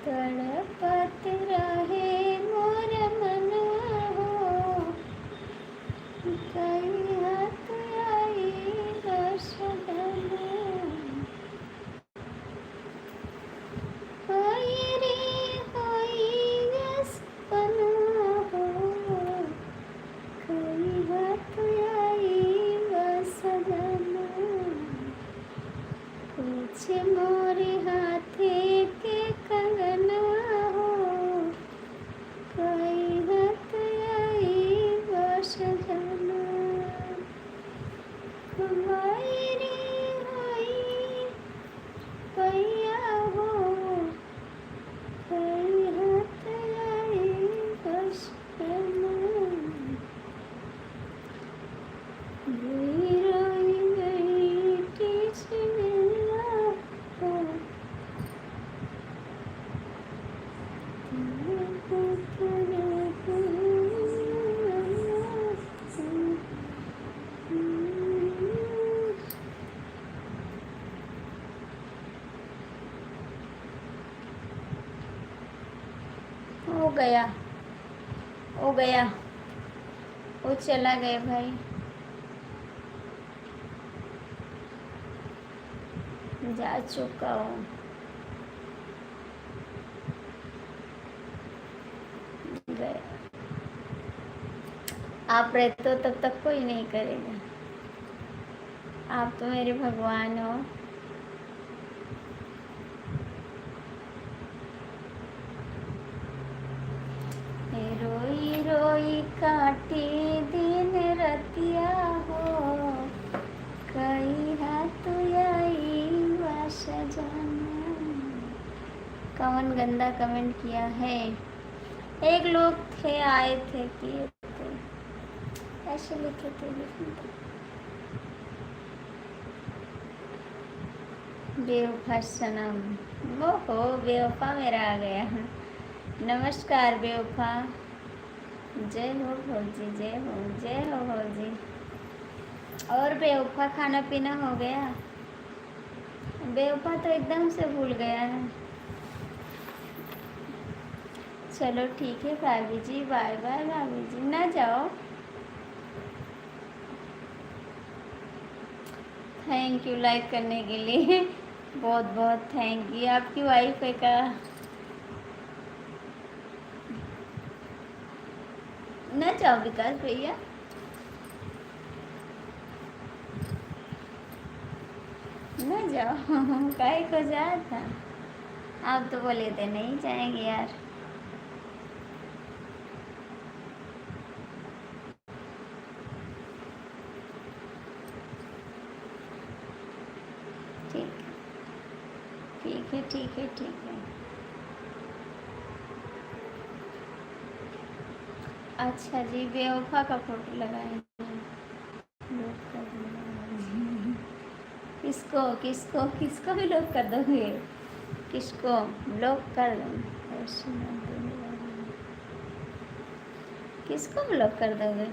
तड़पत रहे मोर मन हो, कई हाथ आई दर्शन, कोई रे कोई गस्पन हो, कई हाथ आई बसदन, कुछ मोरे हाथे के कंगना हो, कई हाथ आई बसदन, रे होई पैया हो, कई हाथ आई बसदन, रोई रोई गई टिचनिया हो, हो गया, हो गया, वो चला गया भाई, जा चुका हूँ। आप रहते हो तब तक कोई नहीं करेगा। आप तो मेरे भगवान हो। रोई रोई काटी दिन रतिया हो, कई हाथ आई वास जाना। कौन गंदा कमेंट किया है? एक लोग थे, आए थे, किए थे, ऐसे लिखे थे, बेवफा सनम। वो हो बेवफा मेरा आ गया। नमस्कार बेवफा। जय हो भौजी, जय हो, जय हो भौजी। और बेवफा खाना पीना हो गया? बेवफा तो एकदम से भूल गया है। चलो ठीक है भाभी जी, बाय बाय भाभी जी, ना जाओ। थैंक यू लाइक करने के लिए। बहुत बहुत थैंक यू। आपकी वाइफ है का? ना जाओ विकास भैया, ना जाओ। काहे को जाया था? आप तो बोले थे नहीं जाएंगे यार। ठीक ठीक है, ठीक है, ठीक है। अच्छा जी, बेवफा का फोटो लगाएंगे। किसको किसको किसको भी लोग कर दोगे? किसको ब्लॉक कर दो? किसको ब्लॉक कर दोगे?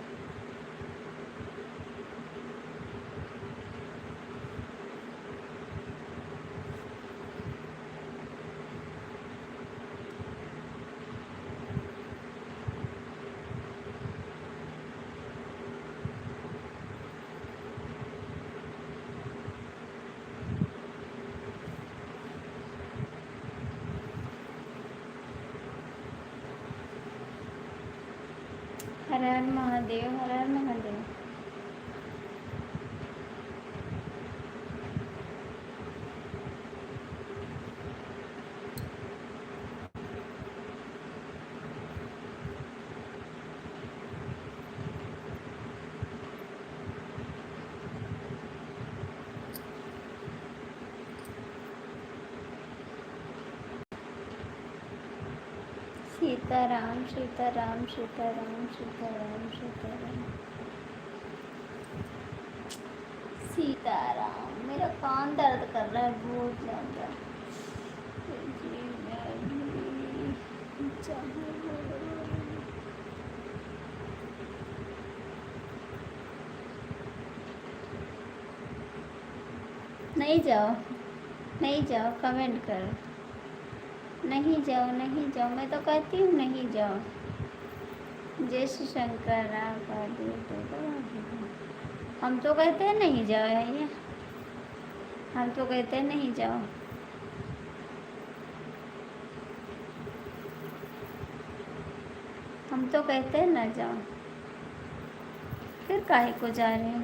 हर हर महादेव, हर हर महादेव। सीताराम सीताराम सीताराम सीताराम सीताराम सीताराम। मेरा कान दर्द कर रहा है बहुत ज़्यादा। नहीं जाओ, नहीं जाओ, कमेंट करो। नहीं जाओ, नहीं जाओ, मैं तो कहती हूँ नहीं जाओ। जय श्री शंकर राम का हम तो कहते हैं नहीं जाओ भैया, हम तो कहते हैं नहीं जाओ। हम तो कहते हैं ना जाओ, फिर काहे को जा रहे हो?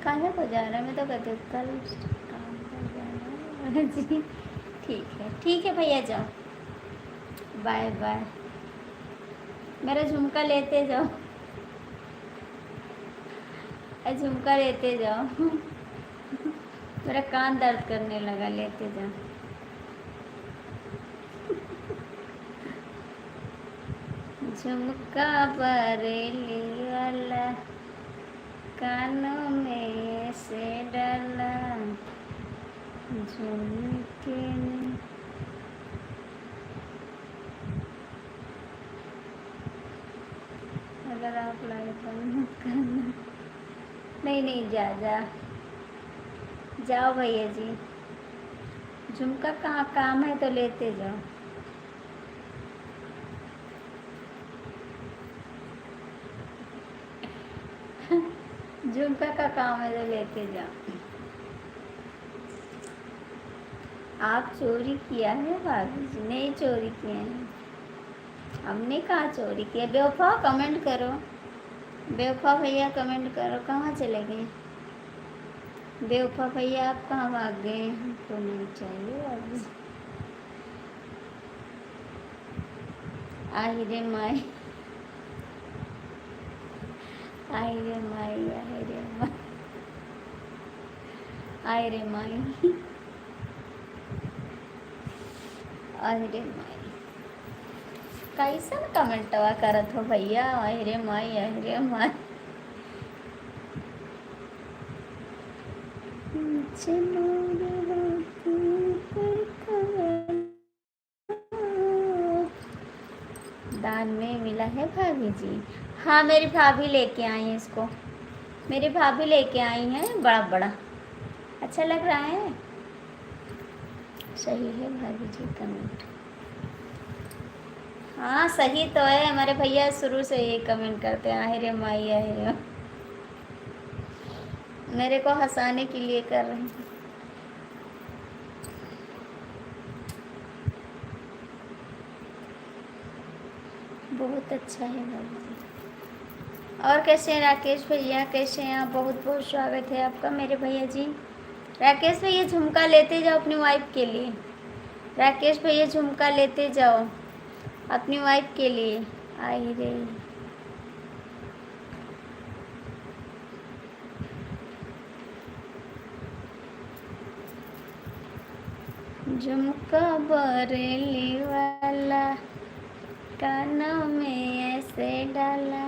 काहे को जा रहे हैं? मैं तो कहते कल काम कर जाना जी। ठीक है भैया, जाओ, बाय बाय। मेरा झुमका लेते जाओ, झुमका लेते जाओ। मेरा कान दर्द करने लगा, लेते जाओ। झुमका बरेली वाला कानों में से डाला झुमके ने। अगर आप लाइक मत करना। नहीं नहीं, जाओ भैया जी। झुमका कहाँ काम है तो लेते जाओ। झुमका का काम है तो लेते जाओ। आप चोरी किया है भाभी जी? नहीं चोरी किए हैं। हमने कहाँ चोरी किया? बेवफा कमेंट करो, बेवफा भैया कमेंट करो, कहाँ चले गए बेवफा भैया? आप कहाँ भाग गए? हमको नहीं चाहिए अब। आई रे माई, आई रे माई, आई रे माई, आई रे माई, आई रे माई। कैसन कमेंटवा करत हो भैया? आई रे माई, आई रे माई। चलो दान में मिला है भाभी जी। हाँ, मेरी भाभी लेके आई है इसको, मेरी भाभी लेके आई हैं, बड़ा बड़ा अच्छा लग रहा है। सही है भाभी जी कमेंट। हाँ सही तो है, हमारे भैया शुरू से ये कमेंट करते हैं, आहिरे माई आहिरे। मेरे को हंसाने के लिए कर रहे हैं। बहुत अच्छा है भाभी जी। और कैसे हैं राकेश भैया? कैसे हैं आप? बहुत बहुत स्वागत है आपका मेरे भैया जी। राकेश भैया झुमका लेते जाओ अपनी वाइफ के लिए। राकेश भैया झुमका लेते जाओ अपनी वाइफ के लिए। आई रे झुमका बरेली वाला, कानों में ऐसे डाला,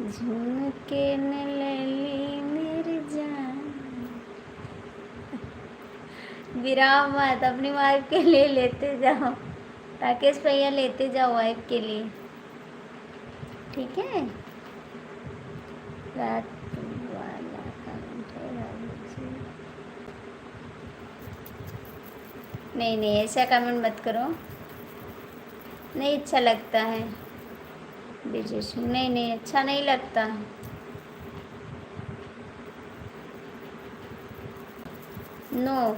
झुमके ने ले ली मेरी जान। विराम मत, अपनी वाइफ के लिए लेते जाओ। राकेश भैया लेते जाओ वाइफ के लिए, ठीक है? रात वाला कमेंट है राजू जी। नहीं नहीं, ऐसा कमेंट मत करो, नहीं अच्छा लगता है। विजय सिंह, नहीं नहीं अच्छा नहीं लगता। नो।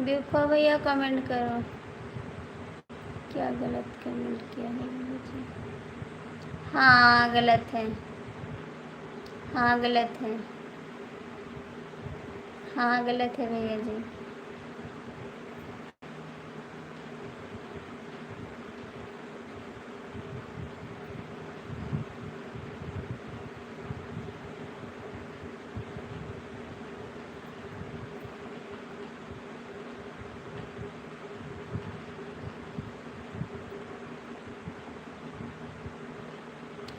बेवफा भैया कमेंट करो, क्या गलत कमेंट किया है मुझे? हाँ गलत है, हाँ गलत है, हाँ गलत है भैया जी।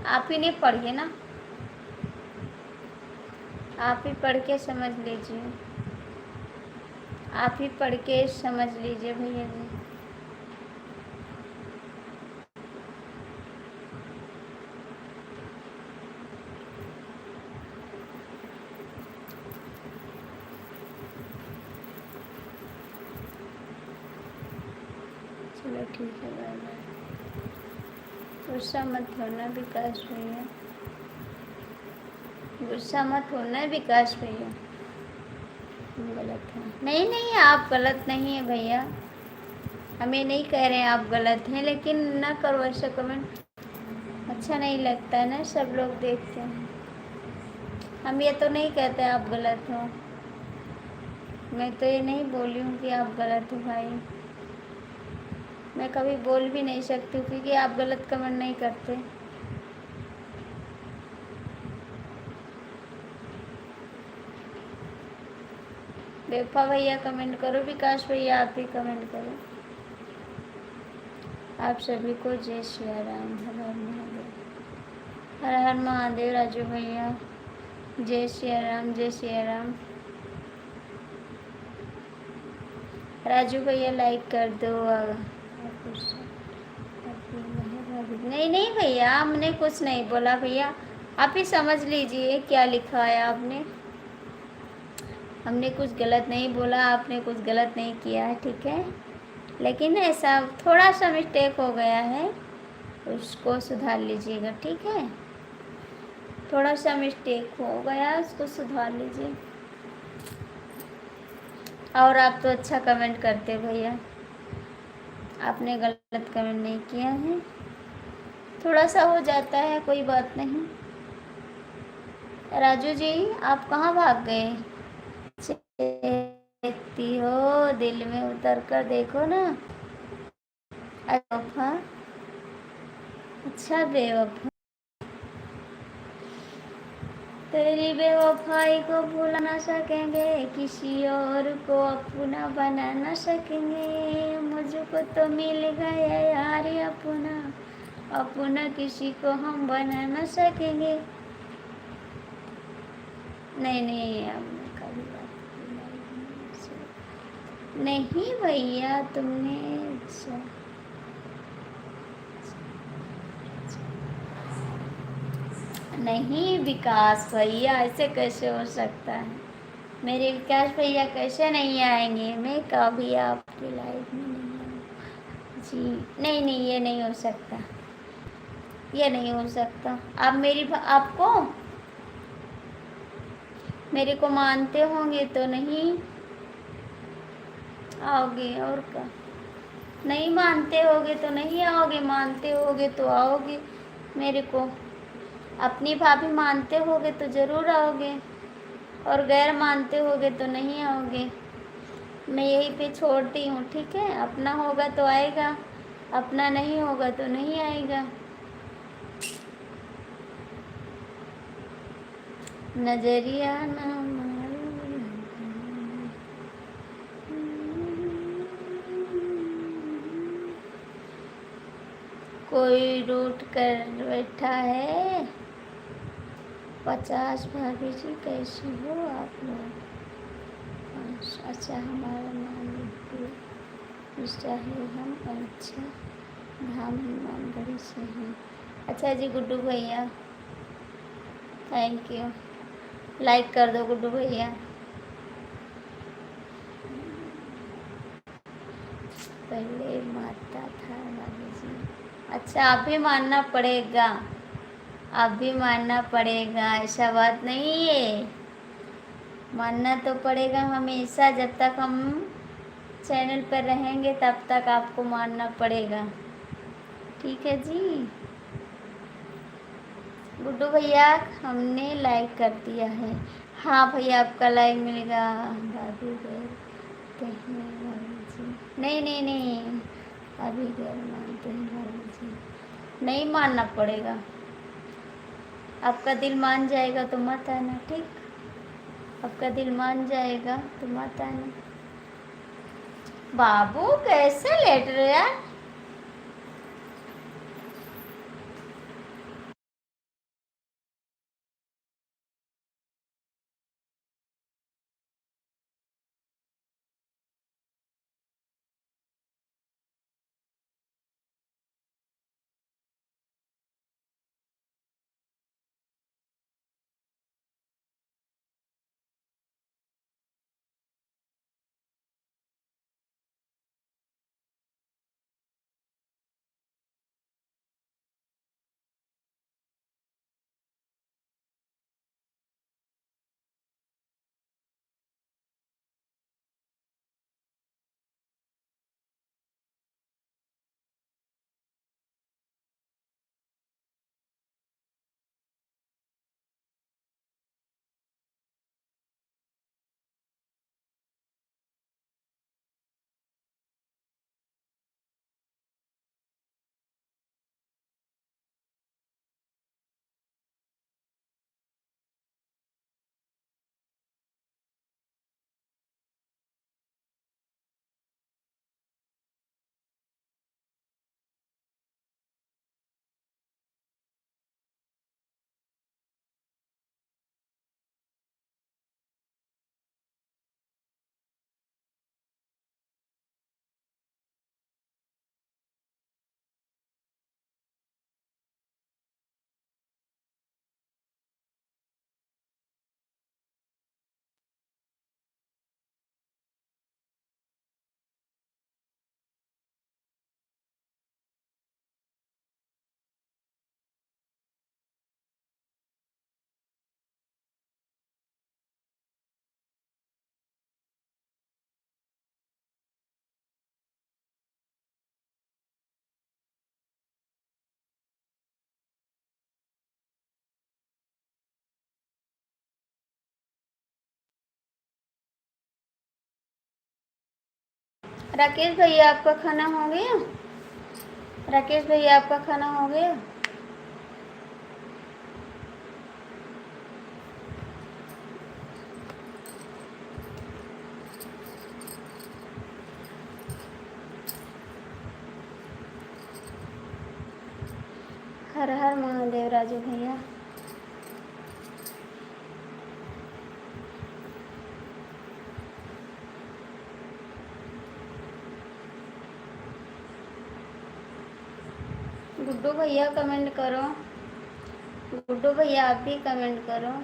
आप ही ने पढ़िए ना, आप ही पढ़ के समझ लीजिए, आप ही पढ़ के समझ लीजिए भैया जी। चलो ठीक है, बाय बाय। गुस्सा मत होना विकास भैया, गुस्सा मत होना विकास भैया। गलत है? नहीं नहीं, आप गलत नहीं है भैया, हमें नहीं कह रहे हैं आप गलत हैं, लेकिन ना करो ऐसा कमेंट, अच्छा नहीं लगता है ना, सब लोग देखते हैं। हम ये तो नहीं कहते आप गलत हो, मैं तो ये नहीं बोली हूँ कि आप गलत हो भाई, मैं कभी बोल भी नहीं सकती क्योंकि आप गलत कमेंट नहीं करते। बेवफा भैया कमेंट करो, विकास भैया आप ही कमेंट करो। आप सभी को जय श्री राम, हर हर महादेव। हर हर महादेव राजू भैया, जय श्री राम, जय श्री राम। राजू भैया लाइक कर दो। नहीं नहीं भैया, हमने कुछ नहीं बोला भैया, आप ही समझ लीजिए क्या लिखा है आपने। हमने कुछ गलत नहीं बोला, आपने कुछ गलत नहीं किया है, ठीक है। लेकिन ऐसा थोड़ा सा मिस्टेक हो गया है, उसको सुधार लीजिएगा, ठीक है। थोड़ा सा मिस्टेक हो गया, उसको सुधार लीजिए। और आप तो अच्छा कमेंट करते भैया, आपने गलत कमेंट नहीं किया है। थोड़ा सा हो जाता है, कोई बात नहीं। राजू जी, आप कहाँ भाग गए? देखती हो, दिल में उतर कर देखो ना। बेवफा, अच्छा बेवफा, तेरी बेवफाई को भूला ना सकेंगे, किसी और को अपना बना ना सकेंगे। मुझको तो मिल गया यार अपना, अपना किसी को हम बना ना सकेंगे। नहीं नहीं, हमने कभी बात नहीं भैया, तुमने अच्छा नहीं विकास भैया, ऐसे कैसे हो सकता है? मेरे विकास भैया कैसे नहीं आएंगे? मैं कभी आपकी लाइफ में नहीं आऊँ जी। नहीं नहीं, ये नहीं हो सकता, ये नहीं हो सकता। आप आपको मेरे को मानते होंगे तो नहीं आओगे, और क्या। नहीं मानते होगे तो नहीं आओगे, मानते होगे तो आओगे। मेरे को अपनी भाभी मानते होगे तो ज़रूर आओगे, और गैर मानते होगे तो नहीं आओगे। मैं यहीं पे छोड़ती हूँ, ठीक है। अपना होगा तो आएगा, अपना नहीं होगा तो नहीं आएगा। नजरिया ना मारो, कोई रूठ कर बैठा है। 50 भाभी जी कैसे हो आप लोग? अच्छा, हमारा नाम चाहिए हम, अच्छा धाम ईमानदारी से हैं। अच्छा जी गुड्डू भैया, थैंक यू, लाइक कर दो गुड्डू भैया। पहले मारता था बाबू जी। अच्छा, आप भी मानना पड़ेगा, आप भी मानना पड़ेगा, ऐसा बात नहीं है। मानना तो पड़ेगा हमेशा, जब तक हम चैनल पर रहेंगे तब तक आपको मानना पड़ेगा, ठीक है जी। गुड्डू भैया, हमने लाइक कर दिया है। हाँ भैया, आपका लाइक मिलेगा। भाभी गैर कहने भाभी जी, नहीं नहीं नहीं, अभी गैर मानते हैं भाभी जी, नहीं मानना पड़ेगा। आपका दिल मान जाएगा तो मत आना, ठीक। आपका दिल मान जाएगा तो मत आना। बाबू कैसे लेट रहे यार? राकेश भैया आपका खाना हो गया? राकेश भैया आपका खाना हो गया? हर हर महादेव राजू भैया। गुड्डू भैया कमेंट करो, गुड्डू भैया आप भी कमेंट करो।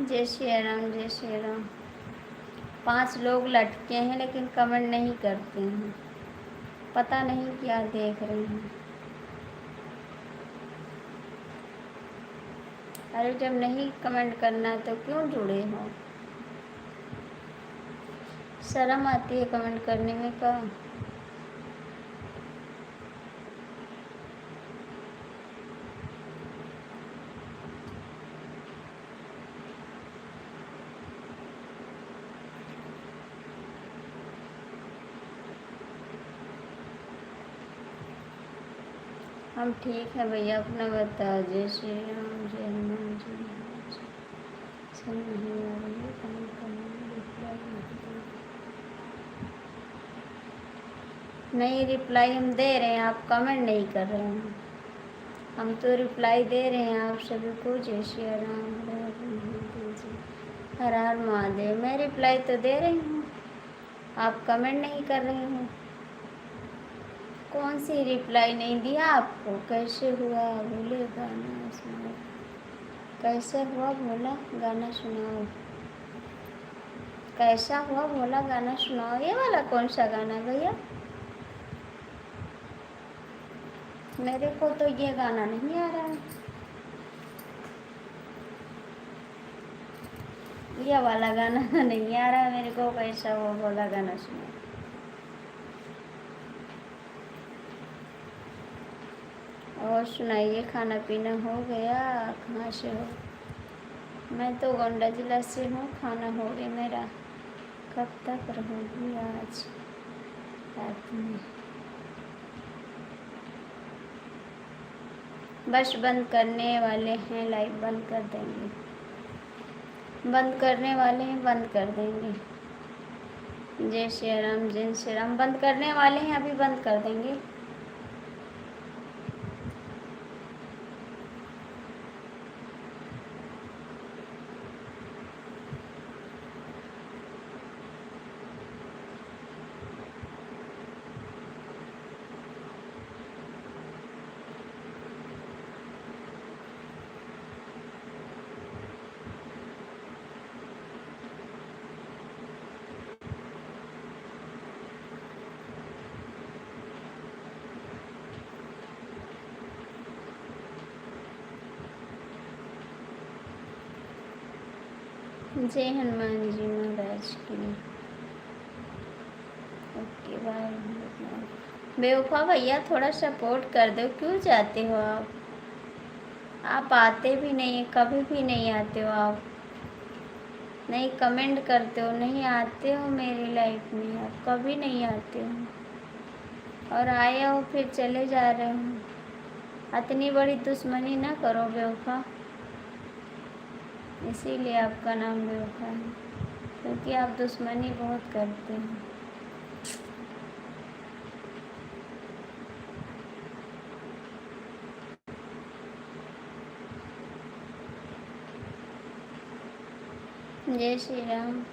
जय श्री राम, जय श्री राम। 5 लोग लटके हैं लेकिन कमेंट नहीं करते हैं, पता नहीं क्या देख रहे हैं। अरे जब नहीं कमेंट करना तो क्यों जुड़े हो? शर्म आती है कमेंट करने में का? हम ठीक है भैया, अपना बताओ। जय श्री राम, जय हनुमान जी महाराज। सब नहीं आ रही है कमेंट करने नहीं, रिप्लाई हम दे रहे हैं, आप कमेंट नहीं कर रहे हैं। हम तो रिप्लाई दे रहे हैं आप सभी को। जय श्री राम, हर हर महादेव। मैं रिप्लाई तो दे रही हूँ, आप कमेंट नहीं कर रहे हो। कौन सी रिप्लाई नहीं दिया आपको? कैसे हुआ बोले गाना सुनाओ, कैसे हुआ बोला गाना सुनाओ, कैसा हुआ बोला गाना सुनाओ। ये वाला कौन सा गाना भैया? मेरे को तो ये गाना नहीं आ रहा है। ये वाला गाना नहीं आ रहा मेरे को। कैसा हुआ बोला गाना सुनाओ। और सुनाइए, खाना पीना हो गया? कहाँ से हो? मैं तो गोंडा जिला से हूँ। खाना हो गया मेरा। कब तक रहोगी आज रात में? बस बंद करने वाले हैं, लाइव बंद कर देंगे। बंद करने वाले हैं, बंद कर देंगे। जय श्री राम, जय श्री राम। बंद करने वाले हैं, अभी बंद कर देंगे। जय हनुमान जी महाराज की। Okay bye. बेवफा भैया थोड़ा सपोर्ट कर दो। क्यों जाते हो आप? आप आते भी नहीं, कभी भी नहीं आते हो आप। नहीं कमेंट करते हो, नहीं आते हो मेरी लाइफ में, आप कभी नहीं आते हो। और आए हो फिर चले जा रहे हो। इतनी बड़ी दुश्मनी ना करो बेवफा, इसीलिए आपका नाम बेवफा है, क्योंकि आप दुश्मनी बहुत करते हैं। जय श्री राम।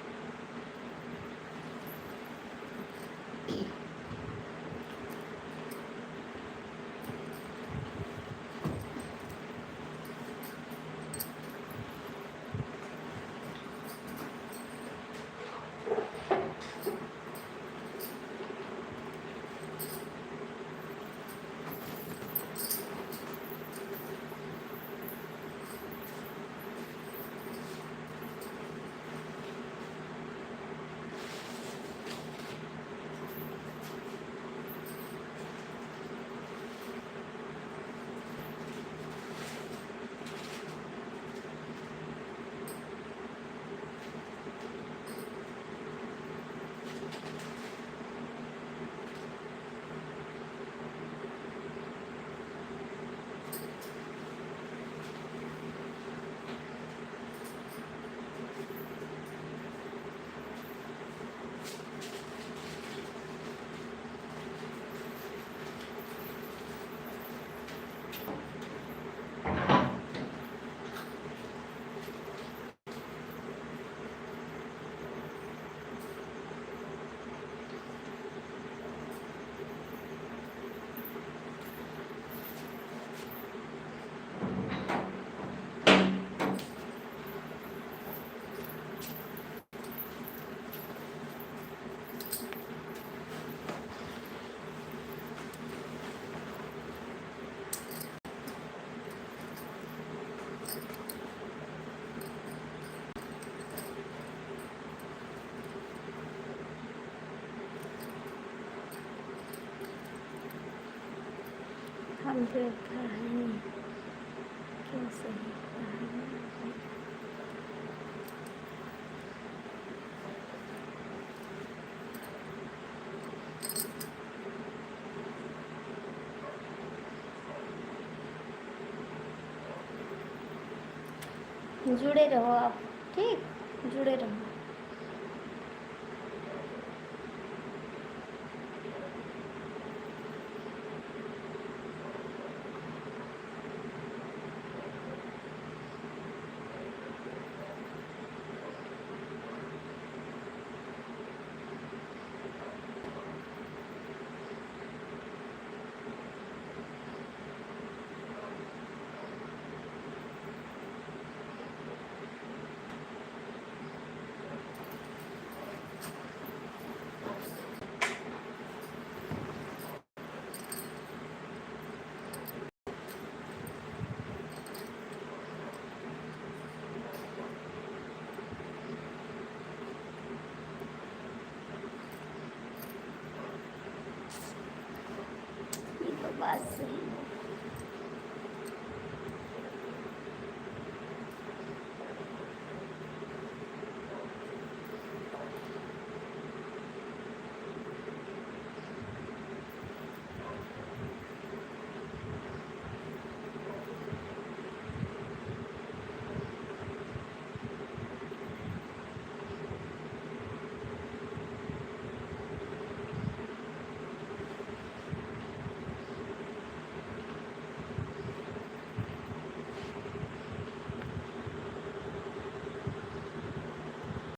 देखा है कैसे कहानी। जुड़े रहो आप, ठीक, जुड़े रहो। ये तो बात सही